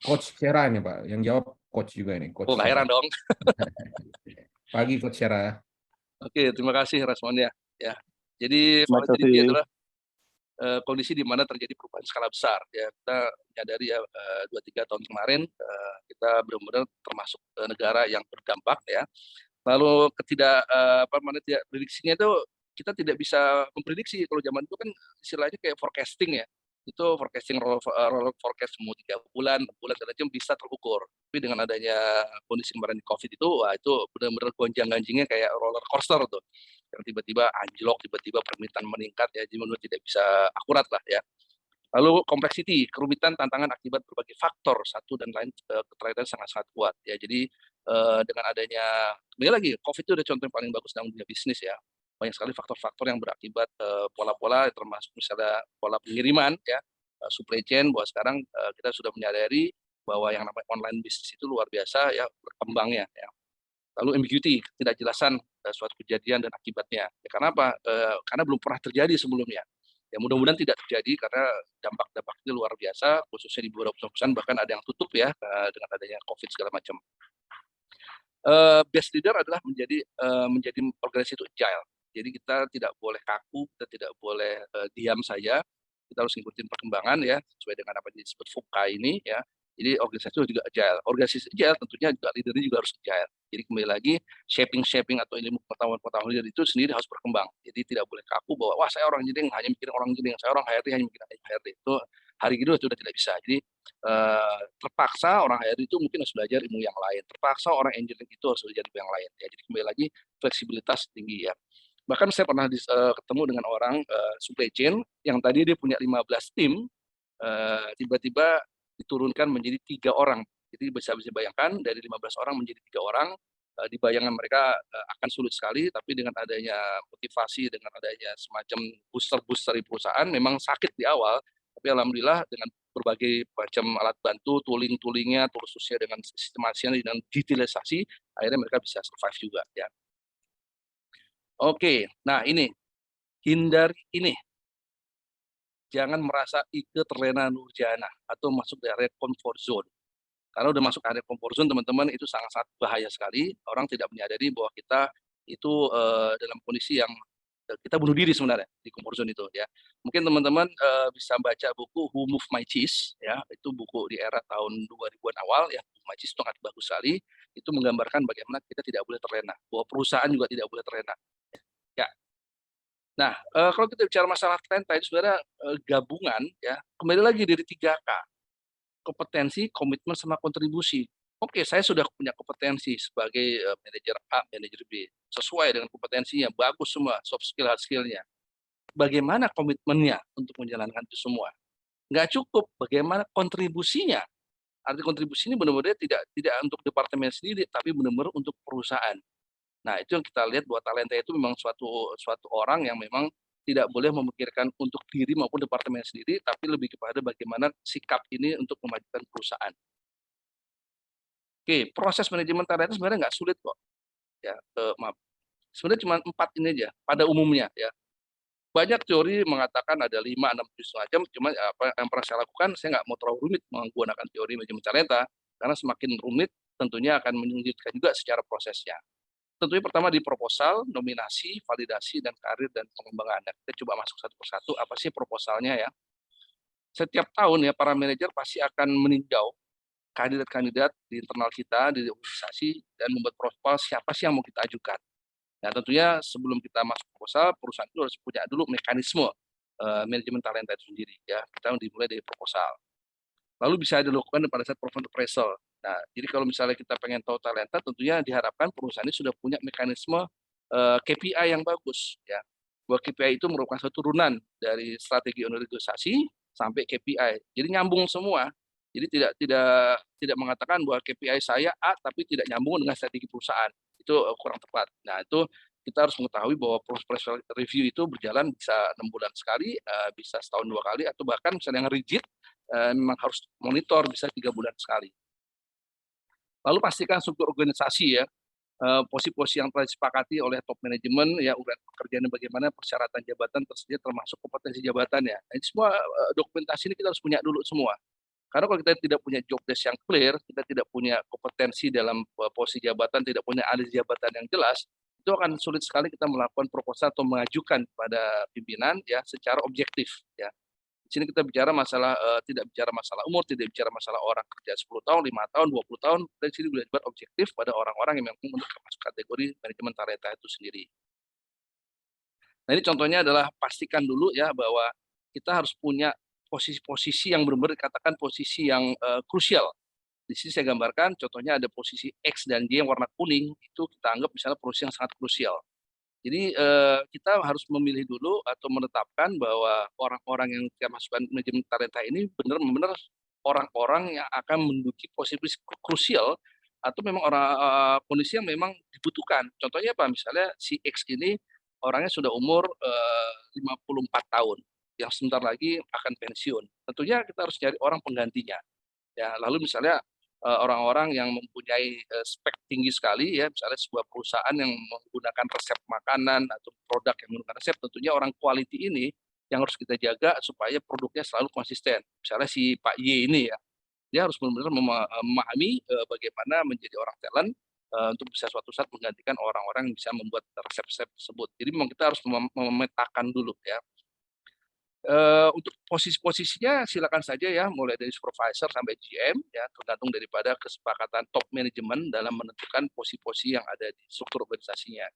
Coach Cerah ini Pak, yang jawab coach juga ini. Coach Oh, nggak heran dong. Pagi Coach Cerah. Oke, terima kasih responnya. Ya, jadi volatility adalah kondisi di mana terjadi perubahan skala besar. Ya, kita menyadari ya 2-3 tahun kemarin kita benar-benar termasuk negara yang berdampak ya. Lalu tidak prediksinya itu kita tidak bisa memprediksi. Kalau zaman itu kan istilahnya kayak forecasting ya. Itu forecasting roll forecast mau 3 bulan, 6 bulan segala macam bisa terukur. Tapi dengan adanya kondisi kemarin di COVID itu, wah itu benar-benar gonjang-ganjingnya kayak roller coaster tuh. Yang tiba-tiba anjlok, tiba-tiba permintaan meningkat ya, jadi menurut tidak bisa akurat lah ya. Lalu complexity, kerumitan, tantangan akibat berbagai faktor satu dan lain keterkaitan sangat-sangat kuat ya. Jadi dengan adanya kembali lagi COVID itu udah contoh yang paling bagus dalam dunia bisnis ya. Banyak sekali faktor-faktor yang berakibat pola-pola termasuk misalnya pola pengiriman ya, supply chain bahwa sekarang kita sudah menyadari bahwa yang namanya online bisnis itu luar biasa ya berkembangnya ya. Lalu ambiguity, ketidakjelasan suatu kejadian dan akibatnya. Ya, karena apa? Karena belum pernah terjadi sebelumnya. Ya mudah-mudahan tidak terjadi karena dampak-dampaknya luar biasa, khususnya di beberapa perusahaan bahkan ada yang tutup ya dengan adanya COVID segala macam. Best leader adalah menjadi organisasi itu agile. Jadi kita tidak boleh kaku, kita tidak boleh diam saja. Kita harus ngikutin perkembangan ya sesuai dengan apa yang disebut VUCA ini ya. Jadi organisasi itu juga agile. Organisasi agile tentunya juga leadernya juga harus agile. Jadi kembali lagi shaping atau ilmu pengetahuan leader itu sendiri harus berkembang. Jadi tidak boleh kaku bahwa wah saya orang engineering hanya mikirin orang engineering, saya orang HRD hanya mikirin HRD. Itu hari ini sudah tidak bisa. Jadi terpaksa orang HRD itu mungkin harus belajar ilmu yang lain. Terpaksa orang engineering itu harus belajar ilmu yang lain. Ya, jadi kembali lagi fleksibilitas tinggi ya. Bahkan saya pernah ketemu dengan orang supply chain yang tadi dia punya 15 tim, tiba-tiba diturunkan menjadi 3 orang. Jadi bisa bayangkan dari 15 orang menjadi 3 orang, di bayangan mereka akan sulit sekali, tapi dengan adanya motivasi, dengan adanya semacam booster di perusahaan, memang sakit di awal, tapi alhamdulillah dengan berbagai macam alat bantu, tooling-toolingnya, tools-nya dengan sistemasinya, dengan digitalisasi, akhirnya mereka bisa survive juga ya. Oke, nah ini, hindari ini. Jangan merasa terlena nurjana atau masuk di area comfort zone. Karena udah masuk area comfort zone, teman-teman, itu sangat-sangat bahaya sekali. Orang tidak menyadari bahwa kita itu dalam kondisi yang kita bunuh diri sebenarnya di comfort zone itu ya. Mungkin teman-teman bisa baca buku Who Moved My Cheese ya, itu buku di era tahun 2000-an awal ya. My Cheese itu sangat bagus sekali. Itu menggambarkan bagaimana kita tidak boleh terlena, bahwa perusahaan juga tidak boleh terlena. Ya. Nah, kalau kita bicara masalah talenta itu sebenarnya gabungan ya, kembali lagi dari 3K. Kompetensi, komitmen, sama kontribusi. Oke, saya sudah punya kompetensi sebagai manajer A, manajer B. Sesuai dengan kompetensinya, bagus semua, soft skill, hard skill-nya. Bagaimana komitmennya untuk menjalankan itu semua? Nggak cukup, bagaimana kontribusinya? Arti kontribusi ini benar-benar tidak untuk departemen sendiri, tapi benar-benar untuk perusahaan. Nah, itu yang kita lihat bahwa talenta itu memang suatu orang yang memang tidak boleh memikirkan untuk diri maupun departemen sendiri, tapi lebih kepada bagaimana sikap ini untuk memajukan perusahaan. Oke, proses manajemen talenta sebenarnya nggak sulit kok, ya, maaf, sebenarnya cuma 4 ini aja pada umumnya ya. Banyak teori mengatakan ada 5, 6, 7 setengah jam, cuma apa yang pernah saya lakukan, saya nggak mau terlalu rumit menggunakan teori manajemen talenta, karena semakin rumit tentunya akan menyulitkan juga secara prosesnya. Tentunya pertama di proposal, nominasi, validasi, dan karir dan pengembangan. Nah, kita coba masuk satu persatu, apa sih proposalnya ya. Setiap tahun ya para manajer pasti akan meninjau kandidat-kandidat di internal kita, di organisasi, dan membuat proposal siapa sih yang mau kita ajukan. Nah, tentunya sebelum kita masuk proposal, perusahaan itu harus punya dulu mekanisme manajemen talenta itu sendiri ya. Kita dimulai dari proposal. Lalu bisa dilakukan pada saat performance appraisal. Nah, jadi kalau misalnya kita pengen tahu talenta, tentunya diharapkan perusahaan ini sudah punya mekanisme KPI yang bagus ya. Bahwa KPI itu merupakan satu turunan dari strategi organisasi sampai KPI. Jadi nyambung semua. Jadi tidak mengatakan bahwa KPI saya A tapi tidak nyambung dengan strategi perusahaan. Itu kurang tepat. Nah, itu kita harus mengetahui bahwa proses review itu berjalan bisa 6 bulan sekali, bisa setahun 2 kali, atau bahkan misalnya yang rigid memang harus monitor bisa 3 bulan sekali. Lalu pastikan struktur organisasi ya, posisi-posisi yang telah disepakati oleh top manajemen ya, uraian pekerjaan bagaimana, persyaratan jabatan tersedia termasuk kompetensi jabatannya. Nah, ini semua dokumentasi ini kita harus punya dulu semua. Karena kalau kita tidak punya job desk yang clear, kita tidak punya kompetensi dalam posisi jabatan, tidak punya alih jabatan yang jelas, itu akan sulit sekali kita melakukan proposal atau mengajukan pada pimpinan ya secara objektif ya. Di sini kita bicara masalah tidak bicara masalah umur, tidak bicara masalah orang kerja 10 tahun, 5 tahun, 20 tahun, dari sini belajar objektif pada orang-orang yang memang untuk masuk kategori manajemen talenta itu sendiri. Nah, ini contohnya adalah pastikan dulu ya bahwa kita harus punya posisi-posisi yang benar-benar dikatakan posisi yang krusial. Di sini saya gambarkan contohnya ada posisi X dan Y yang warna kuning, itu kita anggap misalnya posisi yang sangat krusial. Jadi kita harus memilih dulu atau menetapkan bahwa orang-orang yang kita masukkan manajemen talenta ini benar-benar orang-orang yang akan menduduki posisi krusial atau memang orang kondisi yang memang dibutuhkan. Contohnya apa? Misalnya si X ini orangnya sudah umur 54 tahun, yang sebentar lagi akan pensiun. Tentunya kita harus cari orang penggantinya. Ya, lalu misalnya orang-orang yang mempunyai spek tinggi sekali ya, misalnya sebuah perusahaan yang menggunakan resep makanan atau produk yang menggunakan resep, tentunya orang quality ini yang harus kita jaga supaya produknya selalu konsisten. Misalnya si Pak Y ini ya, dia harus benar-benar memahami bagaimana menjadi orang talent untuk bisa suatu saat menggantikan orang-orang yang bisa membuat resep-resep tersebut. Jadi memang kita harus memetakan dulu ya. Untuk posisi-posisinya silakan saja ya, mulai dari supervisor sampai GM ya, tergantung daripada kesepakatan top manajemen dalam menentukan posisi-posisi yang ada di struktur organisasinya.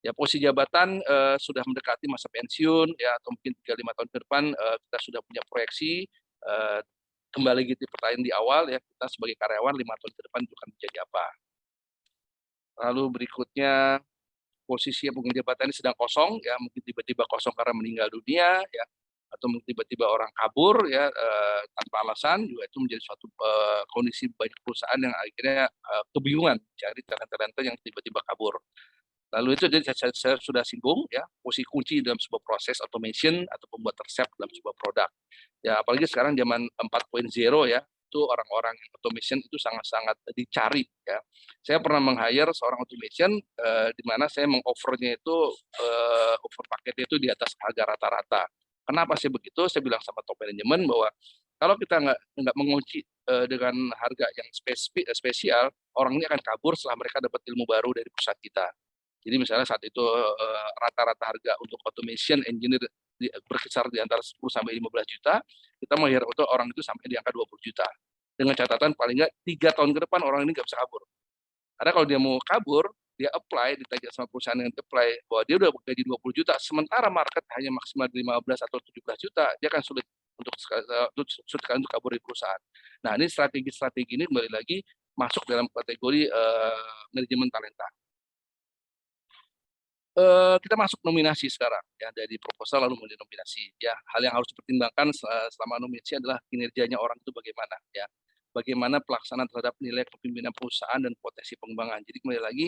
Ya, posisi jabatan sudah mendekati masa pensiun ya, atau mungkin 3-5 tahun ke depan kita sudah punya proyeksi, kembali gitu pertanyaan di awal ya, kita sebagai karyawan 5 tahun ke depan itu akan menjadi apa. Lalu berikutnya posisi yang mungkin jabatannya sedang kosong ya, mungkin tiba-tiba kosong karena meninggal dunia ya, atau tiba-tiba orang kabur ya tanpa alasan, juga itu menjadi suatu kondisi banyak perusahaan yang akhirnya kebingungan cari talenta-talenta yang tiba-tiba kabur. Lalu itu jadi saya sudah singgung ya, posisi kunci dalam sebuah proses automation atau pembuat resep dalam sebuah produk. Ya apalagi sekarang zaman 4.0 ya, itu orang-orang yang automation itu sangat-sangat dicari ya. Saya pernah meng-hire seorang automation di mana saya meng-offernya itu offer paketnya itu di atas harga rata-rata. Kenapa sih begitu? Saya bilang sama top manajemen bahwa kalau kita nggak mengunci dengan harga yang spesial, orang ini akan kabur setelah mereka dapat ilmu baru dari perusahaan kita. Jadi misalnya saat itu rata-rata harga untuk automation engineer berkisar di antara 10 sampai 15 juta, kita menghire untuk orang itu sampai di angka 20 juta. Dengan catatan paling nggak 3 tahun ke depan orang ini nggak bisa kabur. Karena kalau dia mau kabur, dia apply, ditanya sama perusahaan yang apply, bahwa dia udah gaji 20 juta, sementara market hanya maksimal 15 atau 17 juta, dia akan sulit untuk kabur dari perusahaan. Nah, ini strategi-strategi ini kembali lagi masuk dalam kategori manajemen talenta. Kita masuk nominasi sekarang ya, dari proposal lalu menjadi nominasi ya. Hal yang harus dipertimbangkan selama nominasi adalah kinerjanya orang itu bagaimana ya, bagaimana pelaksanaan terhadap nilai kepemimpinan perusahaan dan potensi pengembangan. Jadi kembali lagi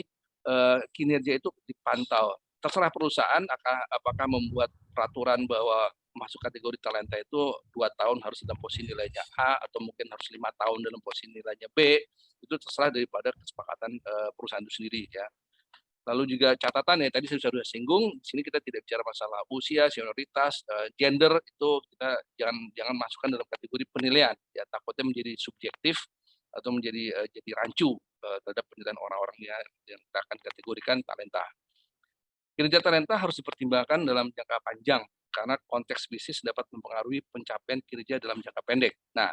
kinerja itu dipantau terserah perusahaan apakah membuat peraturan bahwa masuk kategori talenta itu 2 tahun harus dalam posisi nilainya A atau mungkin harus 5 tahun dalam posisi nilainya B, itu terserah daripada kesepakatan perusahaan itu sendiri ya. Lalu juga catatan ya tadi saya sudah singgung, di sini kita tidak bicara masalah usia, senioritas, gender itu kita jangan masukkan dalam kategori penilaian ya, takutnya menjadi subjektif atau menjadi jadi rancu terhadap penilaian orang-orang yang kita akan kategorikan talenta. Kinerja talenta harus dipertimbangkan dalam jangka panjang karena konteks bisnis dapat mempengaruhi pencapaian kinerja dalam jangka pendek. Nah,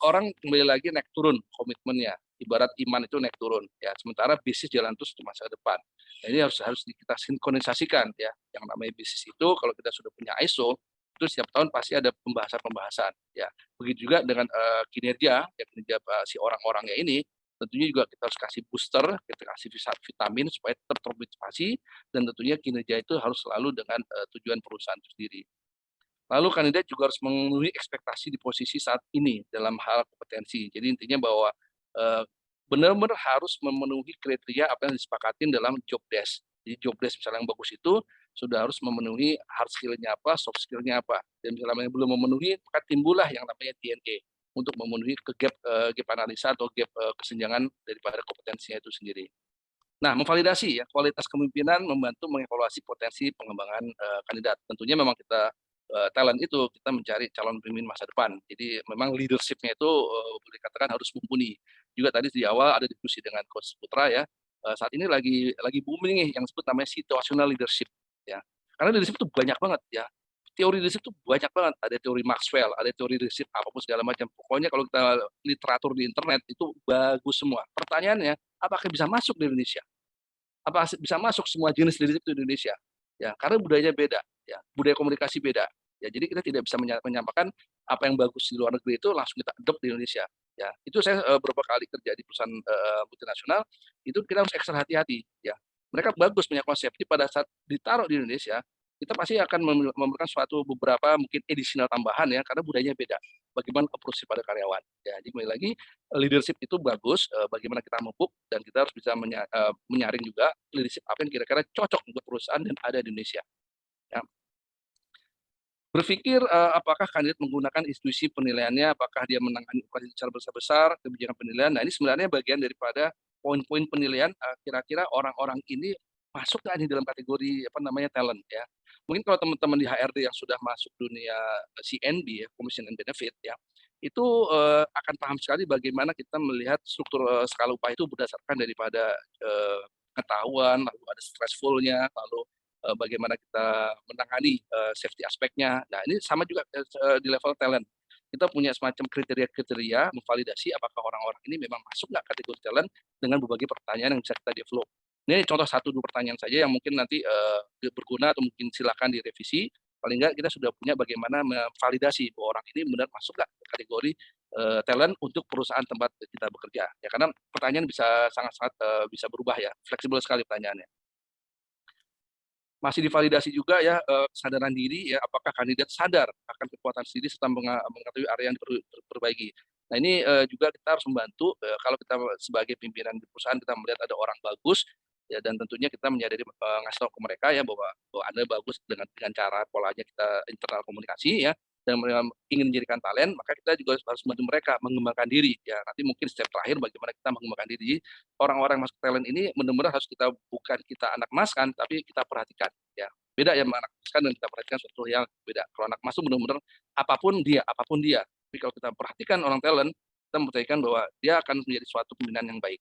orang kembali lagi naik turun komitmennya, ibarat iman itu naik turun ya, sementara bisnis jalan terus di masa depan. Nah, ini harus kita sinkronisasikan ya, yang namanya bisnis itu kalau kita sudah punya ISO itu setiap tahun pasti ada pembahasan ya. Begitu juga dengan kinerja ya, kinerja si orang-orangnya ini tentunya juga kita harus kasih booster, kita kasih vitamin supaya tetap termotivasi, dan tentunya kinerja itu harus selalu dengan tujuan perusahaan itu sendiri. Lalu kandidat juga harus memenuhi ekspektasi di posisi saat ini dalam hal kompetensi. Jadi intinya bahwa benar-benar harus memenuhi kriteria apa yang disepakatin dalam job desk. Jadi job desk misalnya yang bagus itu sudah harus memenuhi hard skill-nya apa, soft skill-nya apa. Dan misalnya belum memenuhi, maka timbullah yang namanya DNA untuk memenuhi gap analisa atau gap kesenjangan daripada kompetensinya itu sendiri. Nah, memvalidasi ya kualitas kepemimpinan membantu mengevaluasi potensi pengembangan kandidat. Tentunya memang kita talent itu kita mencari calon pemimpin masa depan. Jadi memang leadership-nya itu boleh dikatakan harus mumpuni. Juga tadi di awal ada diskusi dengan Coach Putra ya. Saat ini lagi booming nih yang disebut namanya situational leadership ya. Karena leadership itu banyak banget ya. Teori leadership itu banyak banget. Ada teori Maxwell, ada teori leadership apapun segala macam. Pokoknya kalau kita literatur di internet itu bagus semua. Pertanyaannya, apakah bisa masuk di Indonesia? Apa bisa masuk semua jenis leadership di Indonesia? Ya, karena budayanya beda, ya, budaya komunikasi beda. Ya, jadi kita tidak bisa menyampaikan apa yang bagus di luar negeri itu langsung kita adopt di Indonesia. Ya, itu saya beberapa kali kerja di perusahaan multinasional, itu kita harus ekstra hati-hati. Ya, mereka bagus punya konsep, tapi pada saat ditaruh di Indonesia, kita pasti akan memberikan suatu beberapa mungkin additional tambahan ya, karena budayanya beda. Bagaimana approach pada karyawan. Ya, jadi kembali lagi leadership itu bagus, bagaimana kita memupuk dan kita harus bisa menyaring juga leadership apa yang kira-kira cocok untuk perusahaan dan ada di Indonesia. Ya. Berpikir apakah kandidat menggunakan institusi penilaiannya, apakah dia menangani operasi secara besar-besar, kebijakan penilaian. Nah, ini sebenarnya bagian daripada poin-poin penilaian kira-kira orang-orang ini masuk nggak nih dalam kategori apa namanya talent ya. Mungkin kalau teman-teman di HRD yang sudah masuk dunia CNB ya, Commission and Benefit ya, itu akan paham sekali bagaimana kita melihat struktur skala upah itu berdasarkan daripada pengetahuan, lalu ada stressful-nya, lalu bagaimana kita menangani safety aspeknya. Nah, ini sama juga di level talent. Kita punya semacam kriteria-kriteria memvalidasi apakah orang-orang ini memang masuk nggak kategori talent dengan berbagai pertanyaan yang bisa kita develop. Ini contoh 1-2 pertanyaan saja yang mungkin nanti berguna atau mungkin silakan direvisi. Paling nggak kita sudah punya bagaimana memvalidasi bahwa orang ini benar masuk nggak kategori talent untuk perusahaan tempat kita bekerja. Ya, karena pertanyaan bisa sangat-sangat bisa berubah ya, fleksibel sekali pertanyaannya. Masih divalidasi juga ya kesadaran diri ya, apakah kandidat sadar akan kekuatan sendiri serta mengetahui area yang perlu diperbaiki. Nah, ini juga kita harus membantu kalau kita sebagai pimpinan di perusahaan kita melihat ada orang bagus ya, dan tentunya kita menyadari ngasih tahu ke mereka ya bahwa Anda bagus dengan cara polanya kita internal komunikasi ya, dan ingin menjadikan talent, maka kita juga harus membantu mereka mengembangkan diri ya. Nanti mungkin step terakhir bagaimana kita mengembangkan diri. Orang-orang masuk talent ini benar-benar harus kita bukan kita anak maskan, tapi kita perhatikan ya. Beda ya anak maskan dan kita perhatikan suatu yang beda. Kalau anak mas itu benar-benar apapun dia. Tapi kalau kita perhatikan orang talent, kita memperhatikan bahwa dia akan menjadi suatu pembinaan yang baik.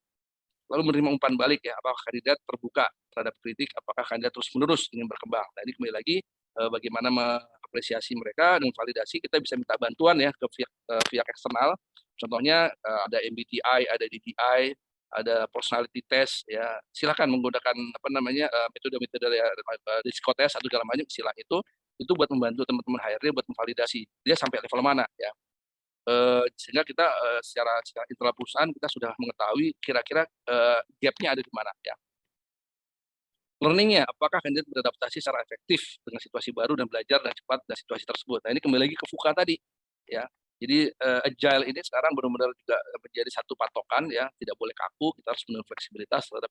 Lalu menerima umpan balik ya, apakah kandidat terbuka terhadap kritik, apakah kandidat terus-menerus ingin berkembang. Nah, ini kembali lagi bagaimana mengapresiasi mereka dan validasi, kita bisa minta bantuan ya ke pihak eksternal. Contohnya ada MBTI, ada DTI, ada personality test ya. Silakan menggunakan apa namanya metode-metode psikotest atau segala macam istilah itu buat membantu teman-teman HRD buat memvalidasi dia sampai level mana ya. Sehingga kita secara internal perusahaan kita sudah mengetahui kira-kira gap-nya ada di mana ya. Learning-nya, apakah kandidat beradaptasi secara efektif dengan situasi baru dan belajar dengan cepat dari situasi tersebut. Nah, ini kembali lagi ke FUKA tadi ya. Jadi agile ini sekarang benar-benar juga menjadi satu patokan ya, tidak boleh kaku, kita harus penuh fleksibilitas terhadap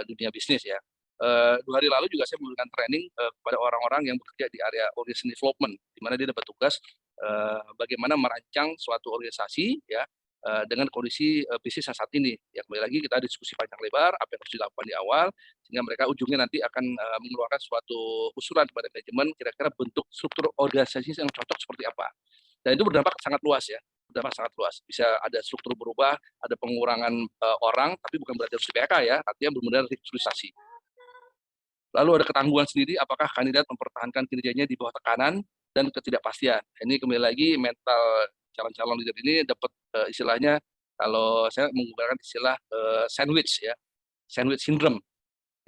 dunia bisnis ya. 2 hari lalu juga saya memberikan training kepada orang-orang yang bekerja di area organization development, di mana dia dapat tugas bagaimana merancang suatu organisasi ya dengan kondisi bisnis yang saat ini. Ya kembali lagi kita diskusi panjang lebar apa yang harus dilakukan di awal, sehingga mereka ujungnya nanti akan mengeluarkan suatu usulan kepada manajemen kira-kira bentuk struktur organisasi yang cocok seperti apa. Dan itu berdampak sangat luas ya, berdampak sangat luas. Bisa ada struktur berubah, ada pengurangan orang, tapi bukan berarti harus di-PHK ya, artinya benar-benar restrukturisasi. Lalu ada ketangguhan sendiri, apakah kandidat mempertahankan kinerjanya di bawah tekanan dan ketidakpastian. Ini kembali lagi mental calon-calon leader ini dapat istilahnya, kalau saya menggunakan istilah sandwich ya, sandwich syndrome.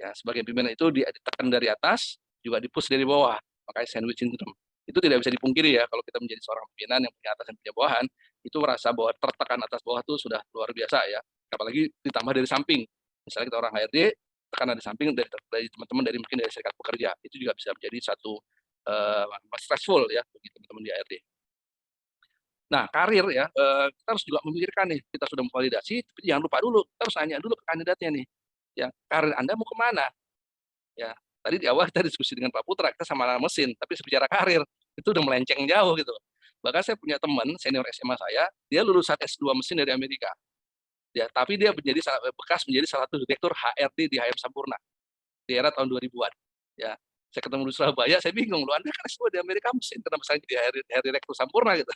Ya, sebagai pimpinan itu ditekan dari atas, juga di-push dari bawah, makanya sandwich syndrome. Itu tidak bisa dipungkiri ya, kalau kita menjadi seorang pimpinan yang punya atas dan punya bawahan, itu merasa bahwa tertekan atas bawah itu sudah luar biasa ya, apalagi ditambah dari samping. Misalnya kita orang HRD, tekanan di samping dari teman-teman dari mungkin dari serikat pekerja, itu juga bisa menjadi satu stressful ya bagi teman-teman di HRD. Nah, karir ya, kita harus juga memikirkan nih, kita sudah memvalidasi, tapi jangan lupa dulu, kita harus nanya dulu ke kandidatnya nih, ya, karir Anda mau kemana? Ya, tadi di awal kita diskusi dengan Pak Putra, kita sama mesin, tapi sebicara karir, itu udah melenceng jauh gitu. Bahkan saya punya teman senior SMA saya, dia lulusan S2 mesin dari Amerika. Ya, tapi dia bekas menjadi salah satu direktur HRD di HM Sampurna di era tahun 2000-an. Ya, saya ketemu di Surabaya, saya bingung, loh Anda kan S2 di Amerika mesin, kenapa saya jadi HR direktur Sampurna gitu.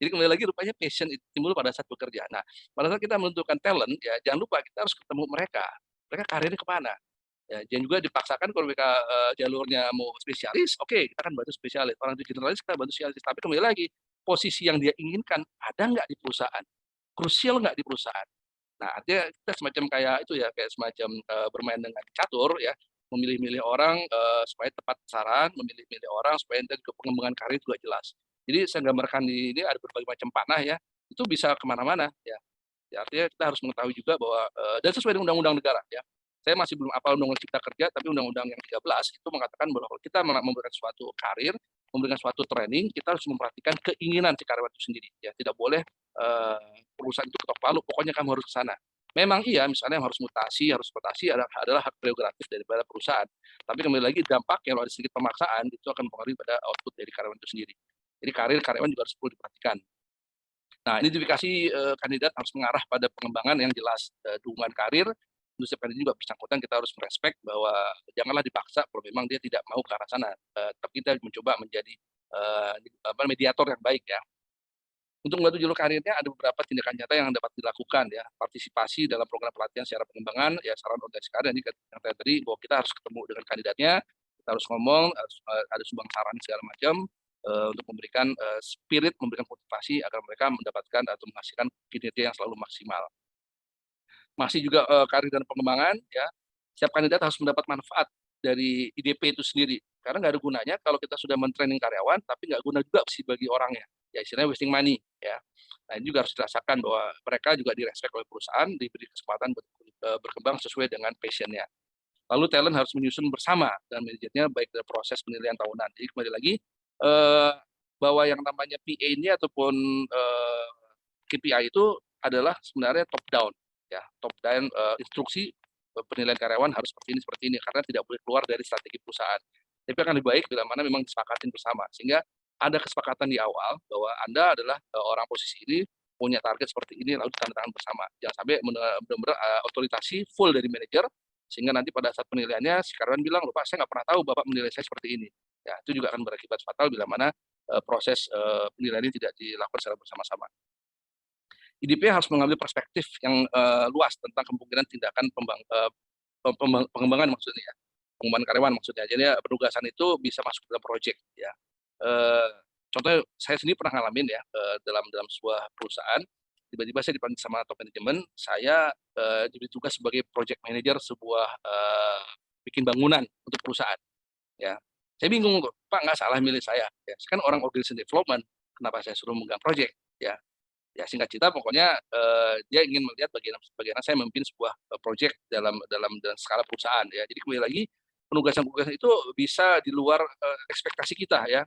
Jadi kembali lagi rupanya passion itu timbul pada saat bekerja. Nah, pada saat kita menentukan talent, ya jangan lupa kita harus ketemu mereka. Mereka karirnya kemana? Ya, dan juga dipaksakan kalau mereka jalurnya mau spesialis, oke, kita kan bantu spesialis. Orang itu generalis, kita bantu spesialis. Tapi kembali lagi, posisi yang dia inginkan ada nggak di perusahaan? Krusial nggak di perusahaan? Nah, artinya kita semacam kayak itu ya, kayak semacam bermain dengan catur ya, memilih-milih orang supaya tepat sasaran, memilih-milih orang supaya nanti pengembangan karir juga jelas. Jadi saya gambarkan di ini ada berbagai macam panah ya, itu bisa kemana-mana ya. Ya, artinya kita harus mengetahui juga bahwa dan sesuai dengan undang-undang negara ya. Saya masih belum hafal undang-undang cipta kerja, tapi undang-undang yang 13 itu mengatakan bahwa kalau kita memberikan suatu karir, memberikan suatu training, kita harus memperhatikan keinginan si karyawan itu sendiri. Ya, tidak boleh perusahaan itu ketok palu, pokoknya kamu harus ke sana. Memang iya, misalnya yang harus mutasi, harus rotasi adalah hak prerogatif daripada perusahaan. Tapi kembali lagi dampak kalau ada sedikit pemaksaan itu akan mempengaruhi pada output dari karyawan itu sendiri. Jadi karir karyawan juga harus perlu diperhatikan. Nah, identifikasi kandidat harus mengarah pada pengembangan yang jelas, dukungan karir, untuk setiap kandidat juga bersangkutan kita harus merespek bahwa janganlah dipaksa kalau memang dia tidak mau ke arah sana, tapi kita mencoba menjadi mediator yang baik ya. Untuk membantu jalur karirnya ada beberapa tindakan nyata yang dapat dilakukan ya, partisipasi dalam program pelatihan secara pengembangan, ya saran organisasi karir ini yang tadi bahwa kita harus ketemu dengan kandidatnya, kita harus ngomong, harus ada sumbang saran segala macam, untuk memberikan spirit, memberikan motivasi agar mereka mendapatkan atau menghasilkan kinerja yang selalu maksimal. Masih juga karir dan pengembangan ya, setiap kandidat harus mendapat manfaat dari IDP itu sendiri. Karena nggak ada gunanya kalau kita sudah men-training karyawan, tapi nggak guna juga sih bagi orangnya. Ya istilahnya wasting money ya. Nah ini juga harus dirasakan bahwa mereka juga direspek oleh perusahaan, diberi kesempatan berkembang sesuai dengan passion-nya. Lalu talent harus menyusun bersama dan manajernya baik dari proses penilaian tahunan. Jadi kembali lagi bahwa yang namanya PA ini ataupun KPI itu adalah sebenarnya top down ya, top down instruksi penilaian karyawan harus seperti ini karena tidak boleh keluar dari strategi perusahaan. Tapi akan lebih baik bila mana memang disepakatin bersama sehingga ada kesepakatan di awal bahwa Anda adalah orang posisi ini punya target seperti ini lalu ditandatangani bersama. Jangan sampai benar-benar otoritasi full dari manajer sehingga nanti pada saat penilaiannya si karyawan bilang, "Loh Pak, saya nggak pernah tahu Bapak menilai saya seperti ini." Ya, itu juga akan berakibat fatal bila mana proses penilaian ini tidak dilakukan secara bersama-sama. IDP harus mengambil perspektif yang luas tentang kemungkinan tindakan pengembangan maksudnya ya, pengembangan karyawan maksudnya. Jadi penugasan itu bisa masuk dalam proyek ya. Contohnya saya sendiri pernah ngalamin ya dalam sebuah perusahaan, tiba-tiba saya dipanggil sama top manajemen, saya diberi tugas sebagai project manager sebuah bikin bangunan untuk perusahaan. Ya, saya bingung kok, Pak nggak salah milih saya. Ya, saya kan orang organization development, kenapa saya suruh megang project? Ya, ya singkat cerita pokoknya dia ingin melihat bagaimana saya memimpin sebuah project dalam skala perusahaan ya. Jadi kembali lagi penugasan-penugasan itu bisa di luar ekspektasi kita ya.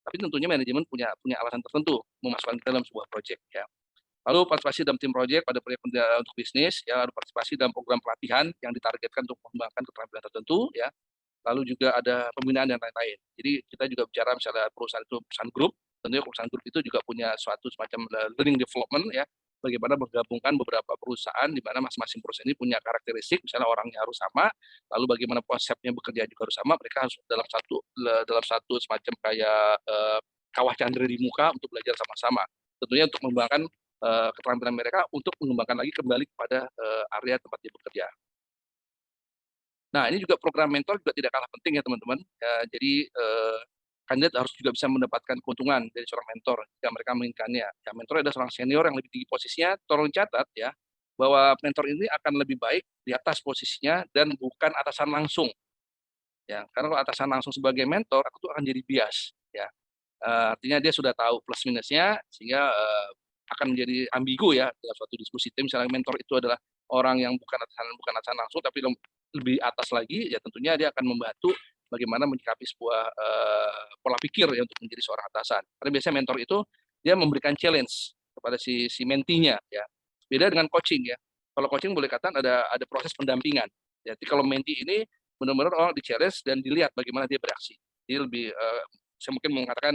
Tapi tentunya manajemen punya alasan tertentu memasukkan kita dalam sebuah project ya. Lalu partisipasi dalam tim proyek pada proyek untuk bisnis, ya, lalu partisipasi dalam program pelatihan yang ditargetkan untuk mengembangkan keterampilan tertentu, ya. Lalu juga ada pembinaan dan lain-lain. Jadi kita juga bicara misalnya perusahaan itu perusahaan grup, tentunya perusahaan grup itu juga punya suatu semacam learning development, ya, bagaimana menggabungkan beberapa perusahaan di mana masing-masing perusahaan ini punya karakteristik, misalnya orangnya harus sama, lalu bagaimana konsepnya bekerja juga harus sama, mereka harus dalam satu semacam kayak kawah candra di muka untuk belajar sama-sama. Tentunya untuk mengembangkan keterampilan mereka untuk mengembangkan lagi kembali kepada area tempat dia bekerja. Nah, ini juga program mentor juga tidak kalah penting ya teman-teman. Jadi kandidat harus juga bisa mendapatkan keuntungan dari seorang mentor jika mereka menginginkannya. Ya, mentor adalah seorang senior yang lebih tinggi posisinya. Tolong catat ya bahwa mentor ini akan lebih baik di atas posisinya dan bukan atasan langsung. Ya, karena kalau atasan langsung sebagai mentor, aku tuh akan jadi bias. Ya, artinya dia sudah tahu plus minusnya sehingga akan menjadi ambigu ya dalam suatu diskusi tim. Misalnya mentor itu adalah orang yang bukan atasan langsung tapi lebih atas lagi, ya tentunya dia akan membantu bagaimana menyikapi sebuah pola pikir ya untuk menjadi seorang atasan. Karena biasanya mentor itu dia memberikan challenge kepada si mentinya ya. Beda dengan coaching ya. Kalau coaching boleh katakan ada proses pendampingan. Ya, jadi kalau menti ini benar-benar orang di-challenge dan dilihat bagaimana dia bereaksi. Dia lebih saya mungkin mengatakan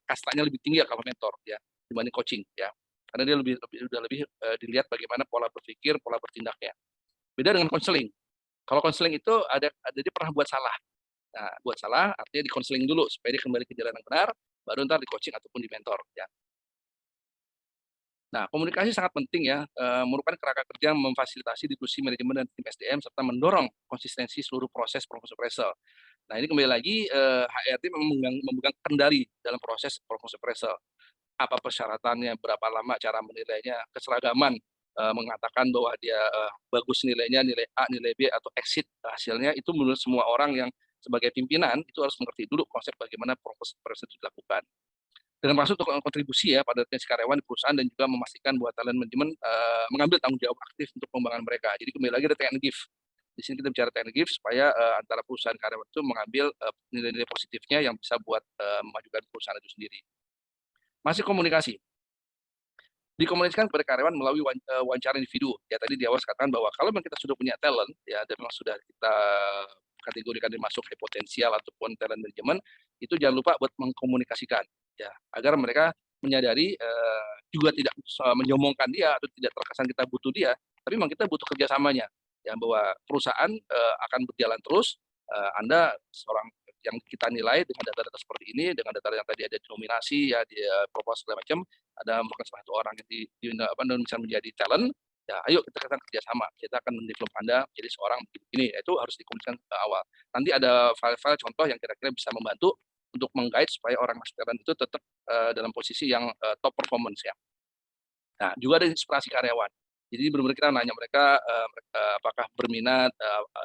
kastanya lebih tinggi ya kalau mentor ya dibanding coaching ya. Karena dia sudah lebih dilihat bagaimana pola berpikir, pola bertindaknya. Beda dengan konseling. Kalau konseling itu ada dia pernah buat salah. Nah, buat salah artinya di konseling dulu supaya dia kembali ke jalan yang benar, baru ntar di coaching ataupun di mentor ya. Nah, komunikasi sangat penting ya, merupakan kerangka kerja memfasilitasi diskusi manajemen dan tim SDM serta mendorong konsistensi seluruh proses proposal appraisal. Nah, ini kembali lagi HRD memegang kendali dalam proses proposal appraisal. Apa persyaratannya, berapa lama cara menilainya, keseragaman mengatakan bahwa dia bagus nilainya, nilai A, nilai B atau exit hasilnya itu menurut semua orang yang sebagai pimpinan itu harus mengerti dulu konsep bagaimana proposal appraisal dilakukan. Dengan maksud untuk kontribusi ya pada retensi karyawan di perusahaan dan juga memastikan bahwa talent manajemen mengambil tanggung jawab aktif untuk pengembangan mereka. Jadi kembali lagi ada take and give. Di sini kita bicara take and give supaya antara perusahaan karyawan itu mengambil nilai-nilai positifnya yang bisa buat memajukan perusahaan itu sendiri. Masih komunikasi. Dikomunikasikan kepada karyawan melalui wawancara individu. Ya tadi di awal saya katakan bahwa kalau memang kita sudah punya talent ya dan memang sudah kita kategorikan masuk ke potensial ataupun talent manajemen, itu jangan lupa buat mengkomunikasikan ya agar mereka menyadari juga tidak menyombongkan dia atau tidak terkesan kita butuh dia, tapi memang kita butuh kerjasamanya ya bahwa perusahaan akan berjalan terus. Anda seorang yang kita nilai dengan data-data seperti ini, dengan data yang tadi ada denominasi ya, dia proposal segala macam, ada bukan satu orang yang bisa menjadi talent, ya ayo kita akan kerjasama, kita akan mendevelop Anda jadi seorang begini, itu harus dikomunikasikan ke awal. Nanti ada file-file contoh yang kira-kira bisa membantu untuk meng-guide supaya orang masuk talent itu tetap dalam posisi yang top performance ya. Nah, juga ada inspirasi karyawan. Jadi benar-benar kita nanya mereka apakah berminat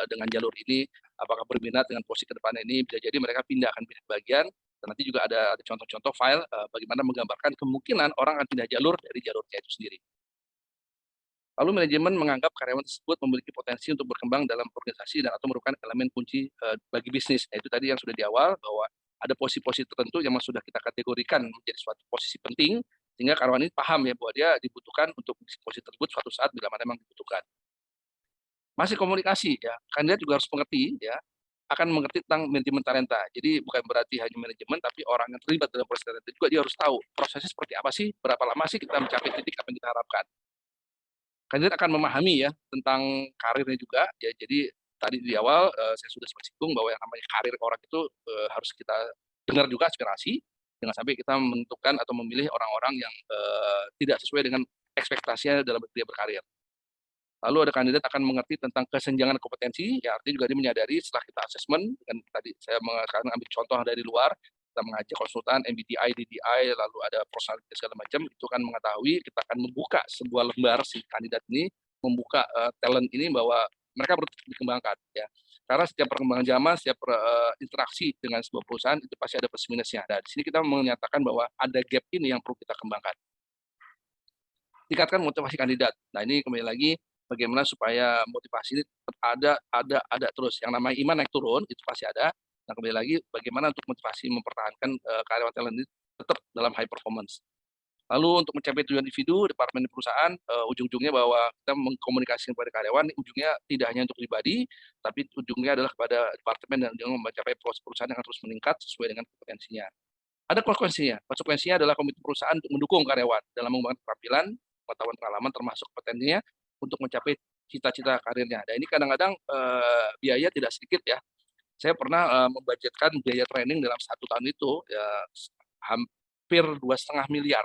dengan jalur ini, apakah berminat dengan posisi ke depan ini, bisa jadi mereka akan pindah bagian, dan nanti juga ada contoh-contoh file bagaimana menggambarkan kemungkinan orang akan pindah jalur dari jalurnya itu sendiri. Lalu manajemen menganggap karyawan tersebut memiliki potensi untuk berkembang dalam organisasi dan atau merupakan elemen kunci bagi bisnis. Nah, itu tadi yang sudah di awal bahwa ada posisi-posisi tertentu yang sudah kita kategorikan menjadi suatu posisi penting sehingga karyawan ini paham ya bahwa dia dibutuhkan untuk posisi tersebut suatu saat bila mana memang dibutuhkan. Masih komunikasi ya, kandidat juga harus mengerti ya, akan mengerti tentang manajemen talenta. Jadi bukan berarti hanya manajemen tapi orang yang terlibat dalam proses talenta juga dia harus tahu prosesnya seperti apa sih, berapa lama sih kita mencapai titik apa yang kita harapkan. Kandidat akan memahami ya tentang karirnya juga ya. Jadi tadi di awal saya sudah sempat singgung bahwa yang namanya karir orang itu harus kita dengar juga aspirasi, jangan sampai kita menentukan atau memilih orang-orang yang tidak sesuai dengan ekspektasinya dalam dia berkarir. Lalu ada kandidat akan mengerti tentang kesenjangan kompetensi, ya artinya juga dia menyadari setelah kita assessment, dengan tadi saya ambil contoh dari luar, kita mengajak konsultan MBTI, DDI, lalu ada personality segala macam, itu kan mengetahui, kita akan membuka sebuah lembar si kandidat ini, membuka talent ini bahwa mereka perlu dikembangkan ya. Karena setiap perkembangan zaman, setiap interaksi dengan sebuah perusahaan itu pasti ada plus minusnya. Nah, di sini kita menyatakan bahwa ada gap ini yang perlu kita kembangkan. Tingkatkan motivasi kandidat. Nah, ini kembali lagi bagaimana supaya motivasi ini tetap ada terus. Yang namanya iman naik turun itu pasti ada. Nah, kembali lagi bagaimana untuk motivasi mempertahankan karyawan talent ini tetap dalam high performance. Lalu untuk mencapai tujuan individu, departemen di perusahaan, ujung-ujungnya bahwa kita mengkomunikasikan kepada karyawan, ujungnya tidak hanya untuk pribadi, tapi ujungnya adalah kepada departemen dan juga mencapai perusahaan yang terus meningkat sesuai dengan kompetensinya. Ada konsekuensinya. Konsekuensinya adalah komitmen perusahaan untuk mendukung karyawan dalam mengembangkan keterampilan, pengetahuan, pengalaman, termasuk kompetensinya untuk mencapai cita-cita karirnya. Dan ini kadang-kadang biaya tidak sedikit ya. Saya pernah membudgetkan biaya training dalam 1 tahun itu ya hampir 2,5 miliar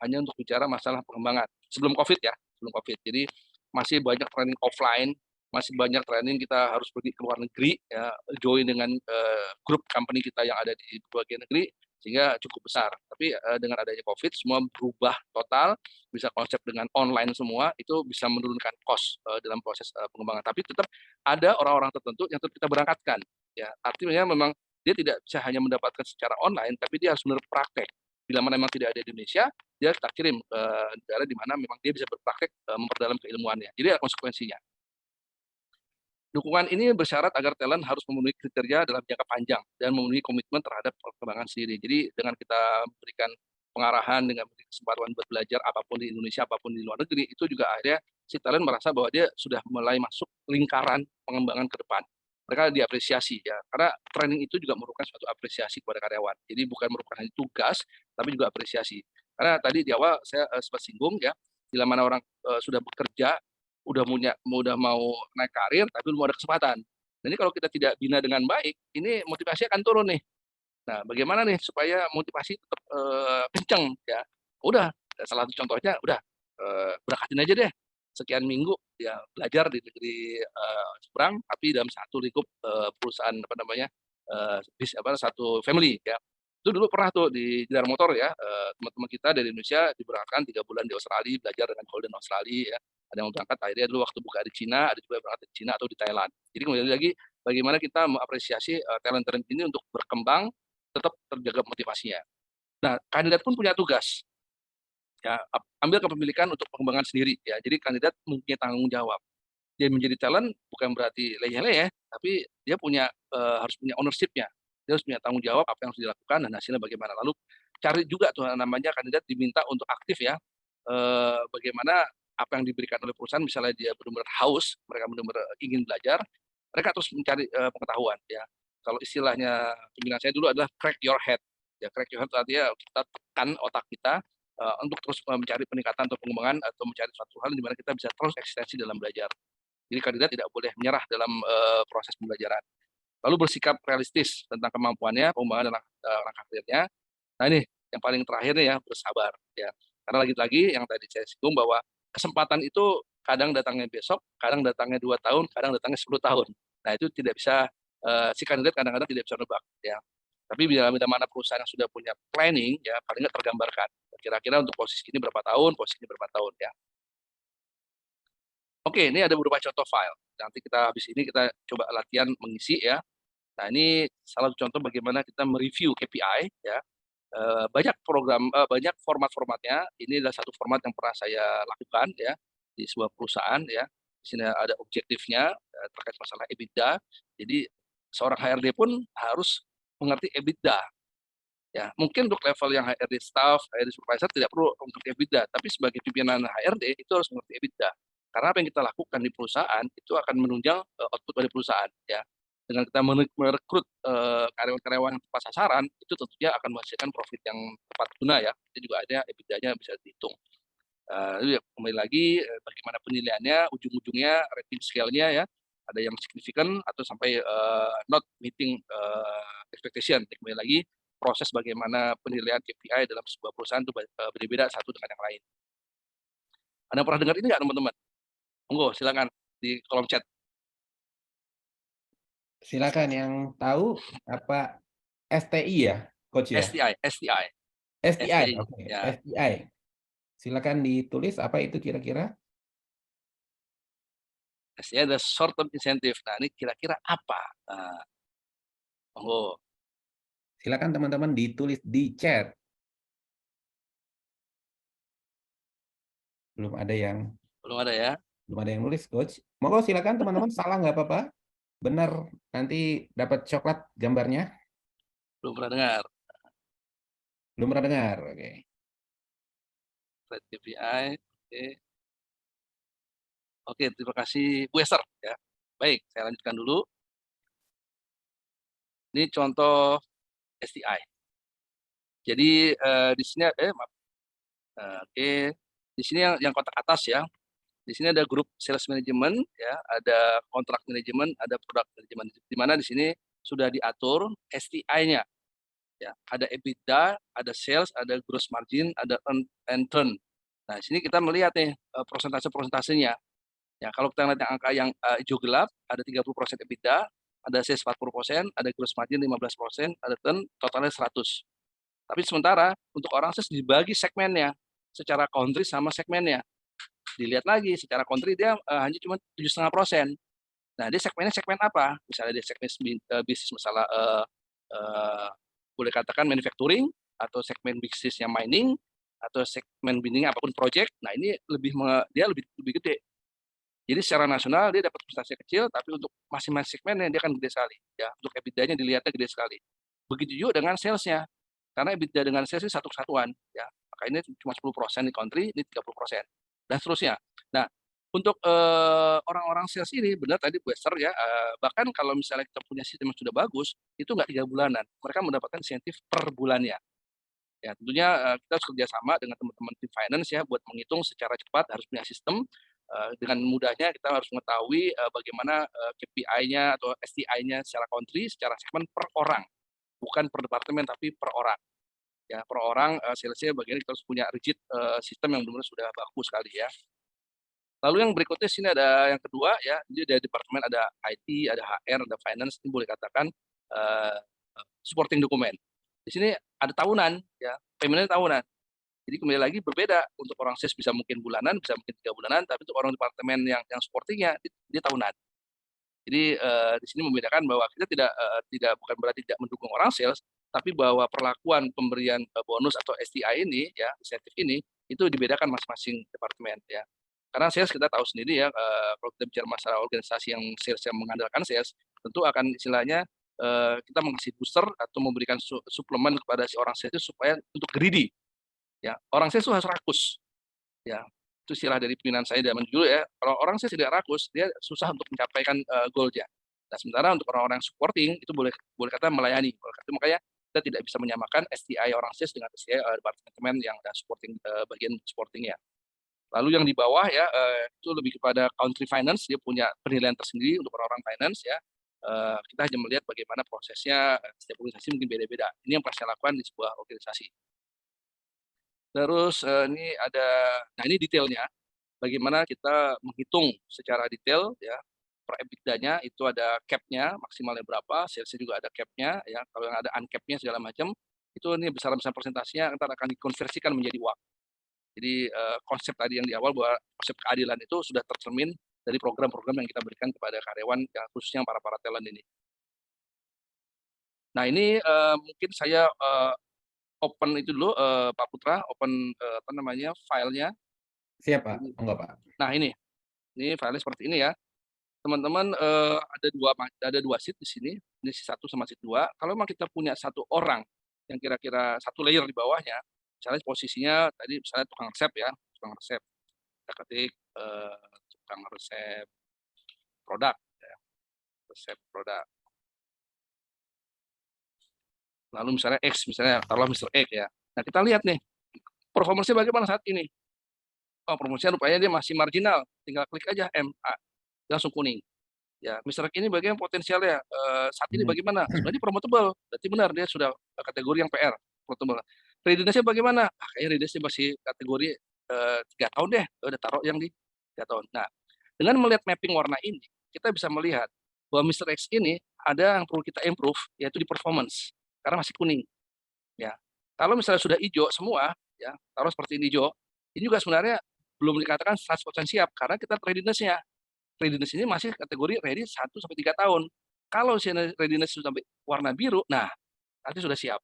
hanya untuk bicara masalah pengembangan sebelum COVID ya, sebelum COVID. Jadi masih banyak training offline, masih banyak training kita harus pergi ke luar negeri ya, join dengan grup company kita yang ada di berbagai negeri sehingga cukup besar. Tapi dengan adanya COVID semua berubah total, bisa konsep dengan online semua, itu bisa menurunkan cost dalam proses pengembangan. Tapi tetap ada orang-orang tertentu yang tetap kita berangkatkan. Ya, artinya memang dia tidak bisa hanya mendapatkan secara online, tapi dia harus benar praktek. Bila mana memang tidak ada di Indonesia, dia kita kirim ke negara di mana memang dia bisa berpraktek memperdalam keilmuannya. Jadi ada konsekuensinya. Dukungan ini bersyarat agar talent harus memenuhi kriteria dalam jangka panjang dan memenuhi komitmen terhadap perkembangan sendiri. Jadi dengan kita berikan pengarahan, dengan beri kesempatan buat belajar apapun di Indonesia, apapun di luar negeri, itu juga ada si talent merasa bahwa dia sudah mulai masuk lingkaran pengembangan ke depan. Mereka diapresiasi ya, karena training itu juga merupakan suatu apresiasi kepada karyawan. Jadi bukan merupakan hanya tugas, tapi juga apresiasi. Karena tadi di awal saya sempat singgung ya, bila mana orang sudah bekerja udah mau naik karir tapi belum ada kesempatan. Nah, ini kalau kita tidak bina dengan baik, ini motivasi akan turun nih. Nah, bagaimana nih supaya motivasi tetap kenceng ya? Udah, salah satu contohnya udah berangkatin aja deh sekian minggu ya belajar di negeri seberang tapi dalam satu lingkup perusahaan apa namanya satu family ya. Itu dulu pernah tuh di Gelar Motor ya, teman-teman kita dari Indonesia diberangkatkan 3 bulan di Australia belajar dengan Holden Australia ya. Ada yang berangkat akhirnya dulu waktu buka di Cina, ada juga berangkat di Cina atau di Thailand. Jadi kembali lagi bagaimana kita mengapresiasi talent-talent ini untuk berkembang, tetap terjaga motivasinya. Nah, kandidat pun punya tugas ya, ambil kepemilikan untuk pengembangan sendiri ya. Jadi kandidat mempunyai tanggung jawab. Dia menjadi talent bukan berarti leyeh-leyeh, tapi dia harus punya ownership-nya. Dia harus punya tanggung jawab apa yang harus dilakukan dan hasilnya bagaimana. Lalu cari juga tuh namanya kandidat diminta untuk aktif ya. Bagaimana apa yang diberikan oleh perusahaan, misalnya dia benar-benar haus, mereka benar-benar ingin belajar, mereka terus mencari pengetahuan ya. Kalau istilahnya pimpinan saya dulu adalah crack your head. Ya, crack your head artinya kita tekan otak kita untuk terus mencari peningkatan atau pengembangan atau mencari suatu hal di mana kita bisa terus eksistensi dalam belajar. Jadi kandidat tidak boleh menyerah dalam proses pembelajaran. Lalu bersikap realistis tentang kemampuannya, pengembangan dan langkah karirnya. Nah ini yang paling terakhir nih ya, bersabar ya. Karena lagi-lagi yang tadi saya singgung bahwa kesempatan itu kadang datangnya besok, kadang datangnya 2 tahun, kadang datangnya 10 tahun. Nah itu tidak bisa si kandidat kadang-kadang tidak bisa nebak ya. Tapi bila mana perusahaan yang sudah punya planning ya paling nggak tergambarkan. Kira-kira untuk posisi ini berapa tahun, posisi ini berapa tahun ya. Oke, ini ada beberapa contoh file. Nanti kita habis ini kita coba latihan mengisi ya. Nah, ini salah satu contoh bagaimana kita mereview KPI ya. Banyak format-formatnya. Ini adalah satu format yang pernah saya lakukan ya di sebuah perusahaan ya. Di sini ada objektifnya terkait masalah EBITDA. Jadi seorang HRD pun harus mengerti EBITDA. Ya, mungkin untuk level yang HRD staff, HRD supervisor tidak perlu mengerti EBITDA, tapi sebagai pimpinan HRD itu harus mengerti EBITDA. Karena apa yang kita lakukan di perusahaan itu akan menunjang output dari perusahaan ya. Dengan kita merekrut karyawan-karyawan yang tepat sasaran, itu tentunya akan menghasilkan profit yang tepat guna ya. Itu juga ada EBITDA-nya bisa dihitung. Kembali lagi bagaimana penilaiannya, ujung-ujungnya rating scale-nya ya. Ada yang signifikan atau sampai not meeting expectation. Kembali lagi proses bagaimana penilaian KPI dalam sebuah perusahaan itu berbeda satu dengan yang lain. Anda pernah dengar ini nggak teman-teman? Monggo silakan di kolom chat. Silakan yang tahu apa STI ya, Coach ya? STI, STI, STI, STI. oke. Ya, STI. Silakan ditulis apa itu kira-kira? STI ada short term incentive. Nah, ini kira-kira apa? Nah, monggo. Silakan teman-teman ditulis di chat. Belum ada yang Belum ada ya? nulis, Coach. Monggo silakan teman-teman, salah nggak apa-apa. Benar, nanti dapat coklat gambarnya. Belum pernah dengar. Belum pernah dengar, oke. Slide KPI. Oke. Oke, terima kasih Bu Esther ya. Baik, saya lanjutkan dulu. Ini contoh STI. Jadi di sini maaf. Oke, di sini yang kotak atas ya. Di sini ada grup sales management ya, ada contract management, ada product management. Di mana di sini sudah diatur STI-nya ya. Ada EBITDA, ada sales, ada gross margin, ada earn and turn. Nah, di sini kita melihat nih persentase-persentasenya. Ya, kalau kita lihat yang angka yang hijau gelap, ada 30% EBITDA, ada sales 40%, ada gross margin 15%, ada turn totalnya 100. Tapi sementara untuk orang sales dibagi segmennya secara country sama segmennya. Dilihat lagi secara country dia hanya cuma 7,5%. Nah, dia segmennya segmen apa? Misalnya dia segmen bisnis masalah boleh katakan manufacturing, atau segmen bisnisnya mining, atau segmen bidding apapun project. Nah, ini dia lebih gede. Jadi secara nasional dia dapat prestasi kecil, tapi untuk masing-masing segmennya dia akan gede sekali. Ya, untuk EBITDA-nya dilihatnya gede sekali. Begitu juga dengan sales-nya. Karena EBITDA dengan sales ini satu kesatuan. Ya, maka ini cuma 10% di country, ini 30%. Dan seterusnya. Nah, untuk orang-orang sales ini, benar tadi Bu Esther ya, bahkan kalau misalnya kita punya sistem yang sudah bagus, itu nggak 3 bulanan. Mereka mendapatkan insentif per bulannya. Ya, tentunya kita harus kerjasama dengan teman-teman tim finance ya, buat menghitung secara cepat, harus punya sistem. Dengan mudahnya kita harus mengetahui bagaimana KPI-nya atau STI-nya secara country, secara segmen per orang, bukan per departemen tapi per orang. Ya, per orang salesnya bagian kita harus punya rigid sistem yang benar-benar sudah bagus sekali ya. Lalu yang berikutnya sini ada yang kedua ya, jadi ada departemen, ada IT, ada HR, ada finance, ini boleh katakan supporting dokumen. Di sini ada tahunan ya, payment-nya tahunan. Jadi kembali lagi berbeda, untuk orang sales bisa mungkin bulanan, bisa mungkin 3 bulanan, tapi untuk orang departemen yang supporting-nya dia tahunan. Jadi di sini membedakan bahwa kita tidak bukan berarti tidak mendukung orang sales, tapi bahwa perlakuan pemberian bonus atau STI ini ya, insentif ini itu dibedakan masing-masing departemen ya. Karena sales kita tahu sendiri ya, kalau kita bicara masalah organisasi yang sales yang mengandalkan sales, tentu akan istilahnya kita mengasih booster atau memberikan suplemen kepada si orang sales itu supaya untuk greedy. Ya, orang sales itu harus rakus. Ya, itu istilah dari pimpinan saya zaman dulu ya. Kalau orang sales tidak rakus, dia susah untuk mencapaikan goal-nya. Nah, sementara untuk orang-orang supporting itu boleh kata melayani. Makanya kita tidak bisa menyamakan STI orang sales dengan STI departemen yang ada supporting bagian supportingnya. Lalu yang di bawah ya itu lebih kepada country finance, dia punya penilaian tersendiri untuk orang-orang finance ya. Kita hanya melihat bagaimana prosesnya, setiap organisasi mungkin beda-beda. Ini yang pernah saya lakukan di sebuah organisasi. Terus nah ini detailnya, bagaimana kita menghitung secara detail ya, per EBITDA-nya itu ada cap-nya, maksimalnya berapa, sales-nya juga ada cap-nya ya, kalau yang ada uncap-nya segala macam, itu ini besar-besar presentasinya ntar akan dikonversikan menjadi uang. Jadi konsep tadi yang di awal bahwa konsep keadilan itu sudah tercermin dari program-program yang kita berikan kepada karyawan, ya, khususnya para talent ini. Nah ini mungkin saya open itu dulu Pak Putra, open filenya. Siap Pak, enggak Pak. Nah ini filenya seperti ini ya. Teman-teman ada dua sheet di sini, ini sheet 1 sama sheet 2. Kalau memang kita punya satu orang yang kira-kira satu layer di bawahnya, misalnya posisinya tadi misalnya tukang resep ya, tukang resep. Kita ketik tukang resep produk, ya. Resep produk. Lalu misalnya X, misalnya taruhlah Mr. X ya. Nah kita lihat nih, performanya bagaimana saat ini. Oh, promosinya rupanya dia masih marginal, tinggal klik aja MA, langsung kuning. Ya, Mr. X ini bagaimana potensialnya saat ini bagaimana? Sebenarnya promotable, berarti benar dia sudah kategori yang PR, promotable. Readiness-nya bagaimana? Kayaknya readiness-nya masih kategori 3 tahun deh, udah taruh yang di 3 tahun. Nah, dengan melihat mapping warna ini, kita bisa melihat bahwa Mr. X ini ada yang perlu kita improve, yaitu di performance, karena masih kuning. Ya, kalau misalnya sudah hijau semua, ya, taruh seperti ini hijau, ini juga sebenarnya belum dikatakan 100% siap, karena kita readiness-nya. Readiness ini masih kategori ready 1-3 tahun. Kalau readiness sudah warna biru, nah nanti sudah siap.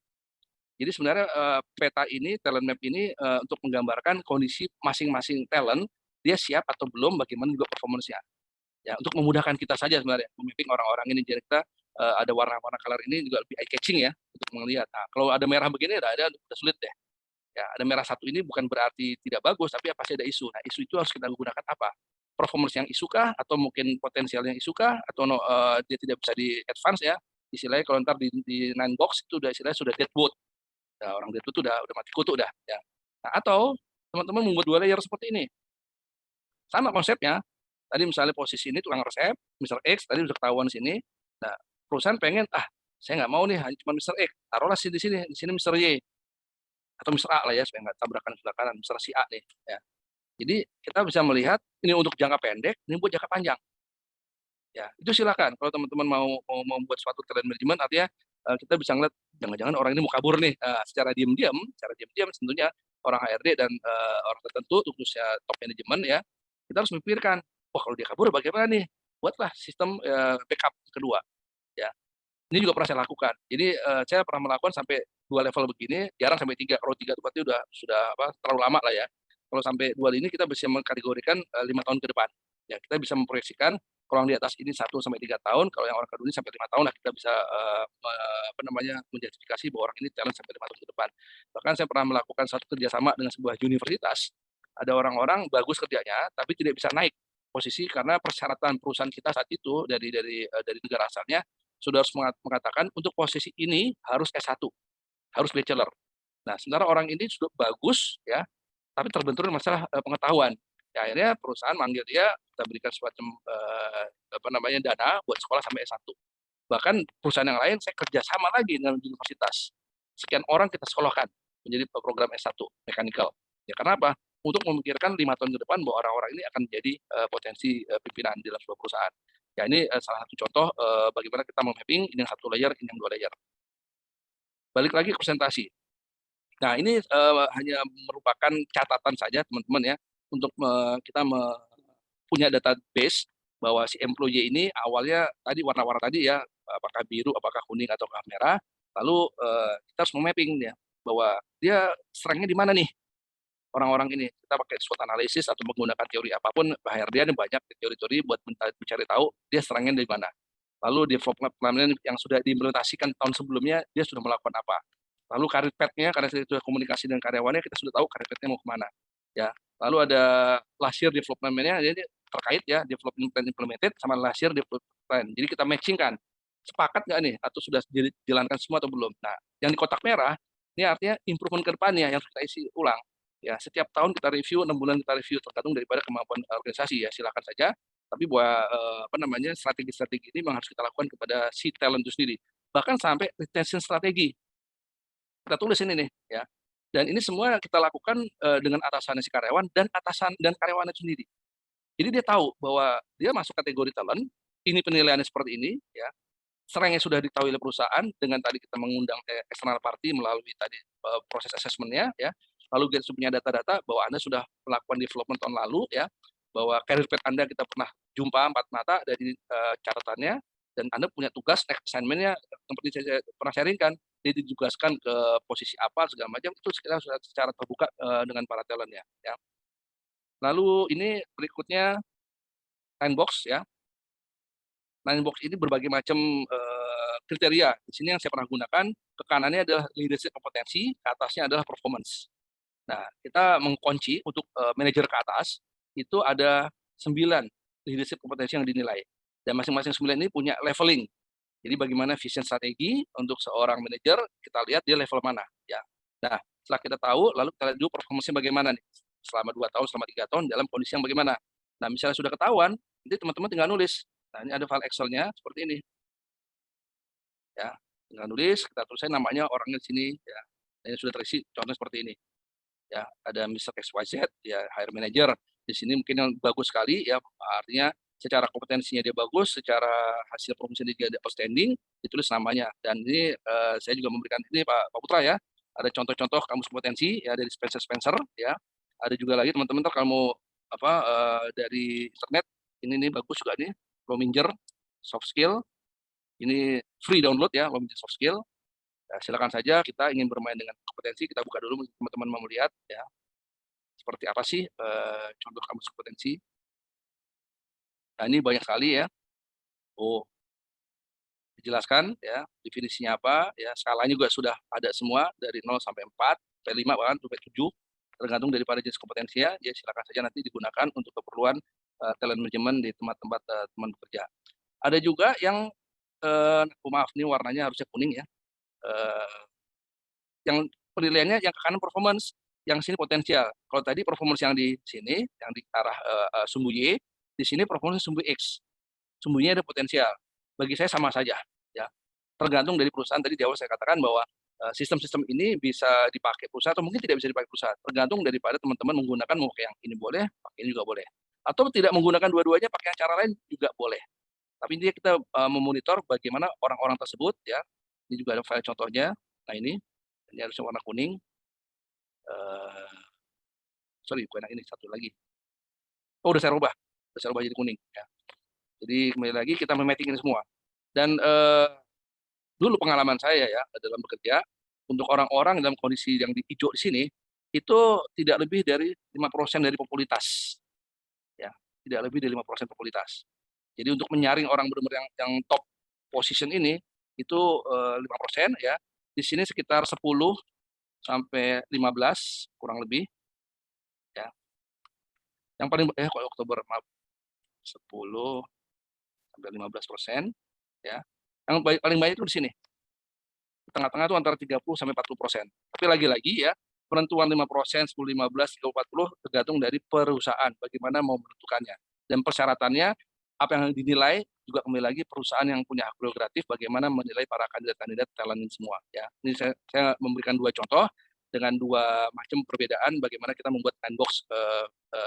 Jadi sebenarnya peta ini, talent map ini untuk menggambarkan kondisi masing-masing talent, dia siap atau belum, bagaimana juga performance-nya. Ya, untuk memudahkan kita saja sebenarnya, memapping orang-orang ini. Jadi kita ada warna-warna color ini juga lebih eye catching ya, untuk melihat. Nah, kalau ada merah begini, udah sulit deh. Ya, ada merah satu ini bukan berarti tidak bagus, tapi pasti ada isu. Nah, isu itu harus kita gunakan apa? Performance yang isu kah, atau mungkin potensial yang isu kah, atau dia tidak bisa di advance ya. Istilahnya kalau ntar di 9 box itu udah istilahnya sudah dead wood. Nah, orang dead wood itu udah mati kutu dah. Ya. Nah, atau teman-teman membuat 2 layer seperti ini. Sama konsepnya. Tadi misalnya posisi ini tukang resep, Mr. X, tadi udah ketahuan di sini. Nah, perusahaan pengen, saya nggak mau nih, hanya cuma Mr. X. Taruhlah di sini Mr. Y atau Mr. A lah ya, supaya nggak tabrakan sebelah kanan, Mr. si A nih. Ya. Jadi kita bisa melihat ini untuk jangka pendek, ini buat jangka panjang. Ya, itu silakan. Kalau teman-teman mau membuat suatu talent management, artinya kita bisa ngeliat jangan-jangan orang ini mau kabur nih. Secara diam-diam, tentunya orang HRD dan orang tertentu, khususnya top manajemen ya, kita harus memikirkan, wah kalau dia kabur bagaimana nih? Buatlah sistem backup kedua. Ya, ini juga pernah saya lakukan. Jadi saya pernah melakukan sampai 2 level begini, jarang sampai 3. Kalau 3 itu berarti sudah terlalu lama lah ya. Kalau sampai 2 ini kita bisa mengkategorikan 5 tahun ke depan. Ya, kita bisa memproyeksikan kalau yang di atas ini 1 sampai 3 tahun, kalau yang orang kedua ini sampai 5 tahun lah kita bisa menjustifikasi bahwa orang ini talent sampai 5 tahun ke depan. Bahkan saya pernah melakukan satu kerjasama dengan sebuah universitas. Ada orang-orang bagus kerjanya, tapi tidak bisa naik posisi karena persyaratan perusahaan kita saat itu dari negara asalnya sudah harus mengatakan untuk posisi ini harus S1, harus bachelor. Nah, sementara orang ini sudah bagus ya, tapi terbentur masalah pengetahuan. Ya, akhirnya perusahaan manggil dia, kita berikan semacam dana buat sekolah sampai S1. Bahkan perusahaan yang lain saya kerjasama lagi dengan universitas. Sekian orang kita sekolahkan menjadi program S1 mechanical. Ya, karena apa? Untuk memikirkan 5 tahun ke depan bahwa orang-orang ini akan menjadi potensi pimpinan di dalam sebuah perusahaan. Ya, ini salah satu contoh bagaimana kita memapping ini yang 1 layer, ini yang 2 layer. Balik lagi ke presentasi. Nah, ini hanya merupakan catatan saja teman-teman ya, untuk kita punya database bahwa si employee ini awalnya tadi warna-warna tadi ya, apakah biru, apakah kuning, atau merah, lalu kita harus memapping dia, bahwa dia strength-nya di mana nih orang-orang ini. Kita pakai SWOT analysis atau menggunakan teori apapun, HRD ada banyak teori-teori buat mencari tahu dia strength-nya di mana. Lalu development plan yang sudah diimplementasikan tahun sebelumnya, dia sudah melakukan apa. Lalu karir path-nya, karena kita sudah komunikasi dengan karyawannya, kita sudah tahu karir path-nya mau kemana. Ya. Lalu ada last year development plan-nya, jadi terkait ya, development plan implemented sama last year development plan. Jadi kita matchingkan. Sepakat nggak nih? Atau sudah dijalankan semua atau belum? Nah, yang di kotak merah, ini artinya improvement ke depannya yang kita isi ulang. Ya, setiap tahun kita review, 6 bulan kita review, tergantung daripada kemampuan organisasi ya, silakan saja. Tapi buat strategi-strategi ini memang harus kita lakukan kepada si talent itu sendiri. Bahkan sampai retention strategi. Kita tulis ini nih ya. Dan ini semua kita lakukan dengan atasannya si karyawan dan atasan dan karyawannya sendiri. Jadi dia tahu bahwa dia masuk kategori talent, ini penilaiannya seperti ini ya. Serangnya sudah diketahui oleh perusahaan dengan tadi kita mengundang external party melalui tadi proses assessment-nya ya. Lalu kita punya data-data bahwa Anda sudah melakukan development tahun lalu ya, bahwa career path Anda kita pernah jumpa 4 mata dari catatannya, dan Anda punya tugas next assignment-nya seperti saya pernah sharingkan, dia ditugaskan ke posisi apa segala macam, itu kita sudah secara terbuka dengan para talent-nya ya. Lalu ini berikutnya box ya. Box ini berbagai macam kriteria. Di sini yang saya pernah gunakan, ke kanannya adalah leadership kompetensi, ke atasnya adalah performance. Nah, kita mengkunci untuk manajer ke atas, itu ada 9 leadership kompetensi yang dinilai. Dan masing-masing 9 ini punya leveling. Jadi bagaimana vision strategi untuk seorang manajer, kita lihat dia level mana. Ya. Nah, setelah kita tahu, lalu kita lihat dulu performance-nya bagaimana nih. Selama 2 tahun, selama 3 tahun, dalam kondisi yang bagaimana. Nah, misalnya sudah ketahuan, nanti teman-teman tinggal nulis. Nah, ini ada file Excel-nya seperti ini. Ya, tinggal nulis, kita tulisnya namanya orangnya di sini. Ya. Ini sudah terisi, contohnya seperti ini. Ya, ada Mr. XYZ, ya hire manager. Di sini mungkin yang bagus sekali, ya artinya secara kompetensinya dia bagus, secara hasil promosi dia outstanding, ditulis namanya. Dan ini saya juga memberikan ini Pak Putra ya, ada contoh-contoh kamus kompetensi ya dari Spencer, ya. Ada juga lagi teman-teman kalau mau dari internet, ini bagus juga nih, Lominger soft skill, ini free download ya, Lominger soft skill. Ya, silakan saja, kita ingin bermain dengan kompetensi, kita buka dulu teman-teman mau melihat ya seperti apa sih contoh kamus kompetensi. Nah, ini banyak sekali ya. Oh, dijelaskan ya, definisinya apa, ya skalanya juga sudah ada semua dari 0 sampai 4, sampai 5 bahkan sampai 7, tergantung daripada jenis kompetensinya, ya silakan saja nanti digunakan untuk keperluan talent management di tempat-tempat teman bekerja. Ada juga yang maaf nih warnanya harusnya kuning ya, yang penilaiannya yang ke kanan performance, yang sini potensial. Kalau tadi performance yang di sini, yang di arah sumbu Y, di sini performance sumbu X. Sumbunya ada potensial. Bagi saya sama saja, ya. Tergantung dari perusahaan. Tadi di awal saya katakan bahwa sistem-sistem ini bisa dipakai perusahaan atau mungkin tidak bisa dipakai perusahaan. Tergantung daripada teman-teman menggunakan mau pakai yang ini boleh, pakai ini juga boleh. Atau tidak menggunakan dua-duanya, pakai yang cara lain juga boleh. Tapi intinya kita memonitor bagaimana orang-orang tersebut, ya. Ini juga ada file contohnya. Nah ini harusnya warna kuning. Sorry, bukan yang ini, satu lagi. Oh, udah saya rubah jadi kuning. Ya. Jadi kembali lagi kita memapping ini semua. Dan dulu pengalaman saya ya dalam bekerja, untuk orang-orang dalam kondisi yang di hijau di sini, itu tidak lebih dari 5% dari popularitas. Ya, tidak lebih dari 5% popularitas. Jadi untuk menyaring orang benar-benar yang top position ini, itu 5% ya. Di sini sekitar 10 sampai 15 kurang lebih. Ya. Yang paling kalau Oktober maaf 10 sampai 15%, ya. Yang paling banyak itu di sini. Tengah-tengah itu antara 30 sampai 40%. Tapi lagi-lagi ya, penentuan 5%, 10, 15, 30, 40 tergantung dari perusahaan bagaimana mau menentukannya. Dan persyaratannya apa yang dinilai juga kembali lagi perusahaan yang punya hak prerogatif bagaimana menilai para kandidat-kandidat talent ini semua ya. Ini saya memberikan 2 contoh dengan 2 macam perbedaan bagaimana kita membuat sandbox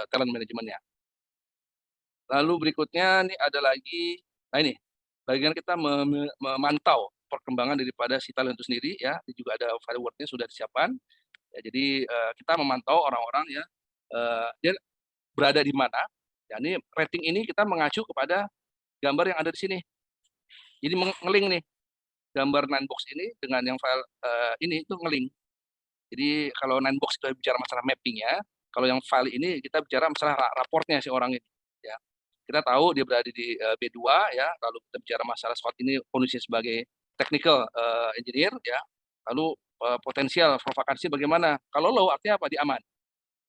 talent manajemennya. Lalu berikutnya nih ada lagi, nah ini bagian kita memantau perkembangan daripada si talent itu sendiri ya. Ini juga ada file Word-nya sudah disiapkan. Ya, jadi kita memantau orang-orang ya dia berada di mana. Ya, ini rating ini kita mengacu kepada gambar yang ada di sini. Jadi ngeling nih gambar Ninebox ini dengan yang file ini itu ngeling. Jadi kalau Ninebox itu bicara masalah mapping-nya, kalau yang file ini kita bicara masalah raportnya si orang ini. Ya. Kita tahu dia berada di B2 ya, lalu kita bicara masalah SWOT ini kondisinya sebagai technical engineer ya. Lalu potensial provokansi bagaimana? Kalau low artinya apa? Di aman.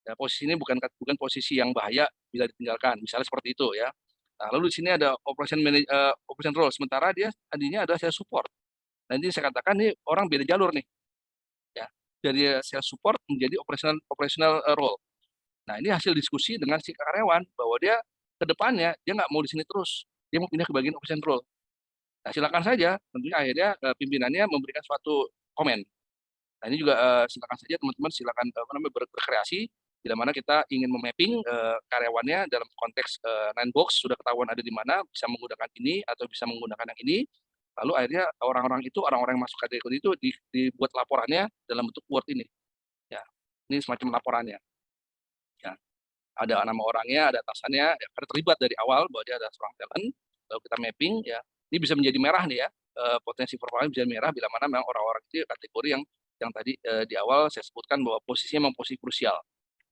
Ya, posisi ini bukan posisi yang bahaya bila ditinggalkan, misalnya seperti itu ya. Nah, lalu di sini ada operation role, sementara dia tadinya ada sales support. Nanti saya katakan nih orang beda jalur nih, ya dari sales support menjadi operational role. Nah ini hasil diskusi dengan si karyawan bahwa dia ke depannya dia nggak mau di sini terus, dia mau pindah ke bagian operation role. Nah silakan saja, tentunya akhirnya pimpinannya memberikan suatu komen. Nah ini juga silakan saja teman-teman silakan berkreasi bila mana kita ingin memapping karyawannya dalam konteks Ninebox sudah ketahuan ada di mana bisa menggunakan ini atau bisa menggunakan yang ini. Lalu akhirnya orang-orang yang masuk kategori itu dibuat laporannya dalam bentuk Word ini. Ya, ini semacam laporannya. Ya, ada nama orangnya, ada atasannya, ya, karena terlibat dari awal bahwa dia ada seorang talent. Lalu kita mapping, ya, ini bisa menjadi merah nih ya, potensi performa bisa merah bila mana memang orang-orang itu kategori yang tadi di awal saya sebutkan bahwa posisinya memang posisi krusial.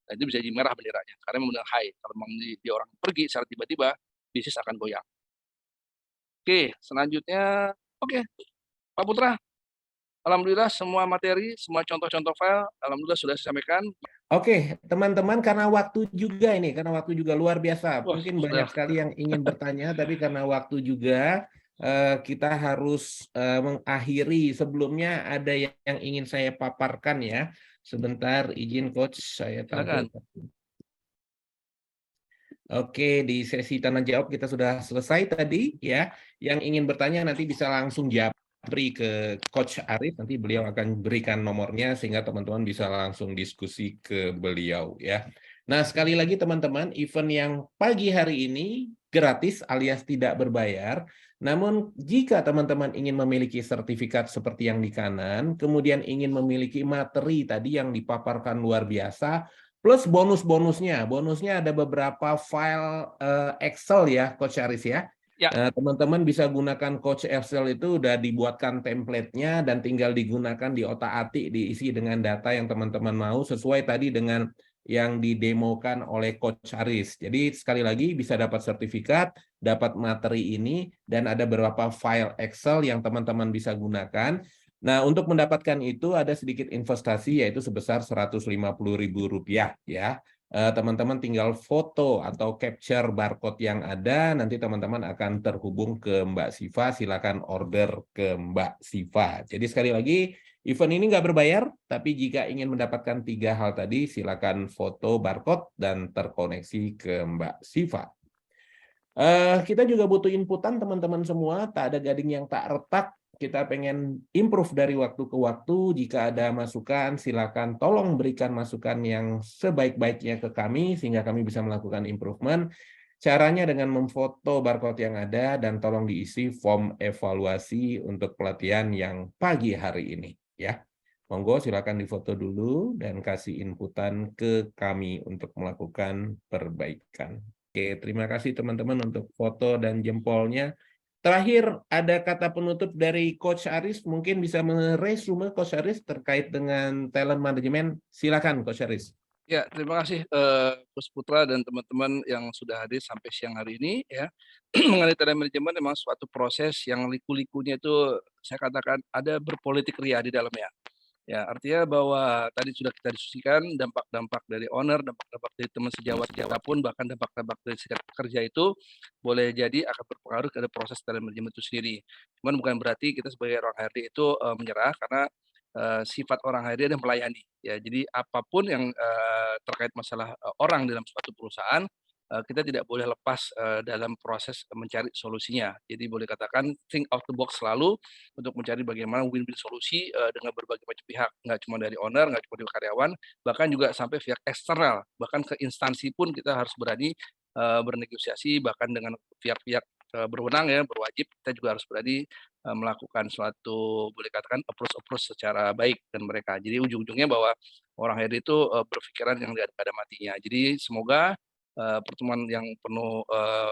Nah, itu bisa jadi merah benderanya karena memang high. Kalau memang di orang pergi secara tiba-tiba, bisnis akan goyang. Oke, selanjutnya, oke, Pak Putra, alhamdulillah semua materi, semua contoh-contoh file, alhamdulillah sudah saya sampaikan. Oke, teman-teman, karena waktu juga luar biasa. Wah, Mungkin sudah. banyak sekali yang ingin bertanya, tapi karena waktu juga kita harus mengakhiri. Sebelumnya ada yang ingin saya paparkan ya. Sebentar, izin coach, saya tampilkan. Oke, di sesi tanya jawab kita sudah selesai tadi ya. Yang ingin bertanya nanti bisa langsung japri ke Coach Arif, nanti beliau akan berikan nomornya sehingga teman-teman bisa langsung diskusi ke beliau ya. Nah, sekali lagi teman-teman, event yang pagi hari ini gratis alias tidak berbayar. Namun jika teman-teman ingin memiliki sertifikat seperti yang di kanan, kemudian ingin memiliki materi tadi yang dipaparkan luar biasa, plus bonusnya ada beberapa file Excel ya, Coach Aris ya. Teman-teman bisa gunakan Coach Excel itu udah dibuatkan template-nya dan tinggal digunakan di otak-atik, diisi dengan data yang teman-teman mau sesuai tadi dengan yang didemokan oleh Coach Aris. Jadi sekali lagi bisa dapat sertifikat, dapat materi ini, dan ada beberapa file Excel yang teman-teman bisa gunakan. Nah, untuk mendapatkan itu ada sedikit investasi yaitu sebesar Rp150.000 ya. Teman-teman tinggal foto atau capture barcode yang ada, nanti teman-teman akan terhubung ke Mbak Siva, silakan order ke Mbak Siva. Jadi sekali lagi, event ini nggak berbayar, tapi jika ingin mendapatkan 3 hal tadi, silakan foto barcode dan terkoneksi ke Mbak Siva. Kita juga butuh inputan teman-teman semua, tak ada gading yang tak retak. Kita pengen improve dari waktu ke waktu. Jika ada masukan, silakan tolong berikan masukan yang sebaik-baiknya ke kami, sehingga kami bisa melakukan improvement. Caranya dengan memfoto barcode yang ada, dan tolong diisi form evaluasi untuk pelatihan yang pagi hari ini. Ya, monggo silakan difoto dulu dan kasih inputan ke kami untuk melakukan perbaikan. Oke, terima kasih teman-teman untuk foto dan jempolnya. Terakhir, ada kata penutup dari Coach Aris, mungkin bisa meresume Coach Aris terkait dengan talent management. Silakan Coach Aris. Ya, terima kasih Coach Putra dan teman-teman yang sudah hadir sampai siang hari ini ya. Mengenai talent management memang suatu proses yang liku-likunya itu saya katakan ada berpolitik ria di dalamnya. Ya, artinya bahwa tadi sudah kita diskusikan dampak-dampak dari owner, dampak-dampak dari teman sejawat kita pun, bahkan dampak-dampak dari serikat pekerja itu boleh jadi akan berpengaruh pada proses talent management itu sendiri. Cuman bukan berarti kita sebagai orang HRD itu menyerah, karena sifat orang HRD adalah melayani. Ya, jadi apapun yang terkait masalah orang dalam suatu perusahaan, kita tidak boleh lepas dalam proses mencari solusinya. Jadi boleh katakan think out the box selalu untuk mencari bagaimana win-win solusi dengan berbagai macam pihak, nggak cuma dari owner, nggak cuma dari karyawan, bahkan juga sampai pihak eksternal, bahkan ke instansi pun kita harus berani bernegosiasi, bahkan dengan pihak-pihak berwenang ya, berwajib, kita juga harus berani melakukan suatu boleh katakan approach secara baik dan mereka. Jadi ujung-ujungnya bahwa orang HRD itu berpikiran yang tidak ada matinya. Jadi semoga pertemuan yang penuh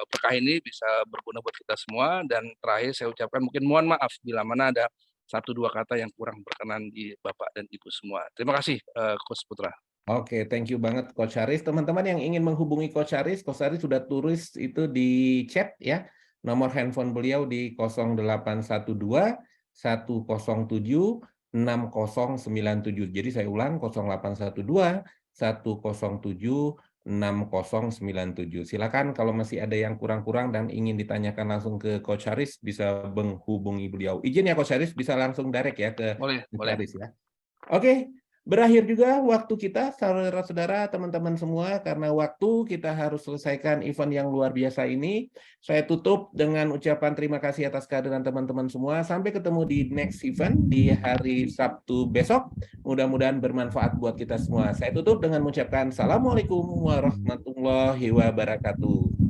berkah ini bisa berguna buat kita semua. Dan terakhir saya ucapkan mungkin mohon maaf bila mana ada 1-2 kata yang kurang berkenan di Bapak dan Ibu semua. Terima kasih Coach Putra. Oke, thank you banget Coach Aris. Teman-teman yang ingin menghubungi Coach Aris sudah tulis itu di chat ya. Nomor handphone beliau di 0812 107 6097. Jadi saya ulang 0812 107 6097. Silakan kalau masih ada yang kurang-kurang dan ingin ditanyakan langsung ke Coach Aris, bisa menghubungi beliau. Izin ya Coach Aris, bisa langsung direct ya ke Coach Aris ya. Oke. Berakhir juga waktu kita, saudara-saudara, teman-teman semua, karena waktu kita harus selesaikan event yang luar biasa ini. Saya tutup dengan ucapan terima kasih atas kehadiran teman-teman semua. Sampai ketemu di next event di hari Sabtu besok. Mudah-mudahan bermanfaat buat kita semua. Saya tutup dengan mengucapkan Assalamualaikum warahmatullahi wabarakatuh.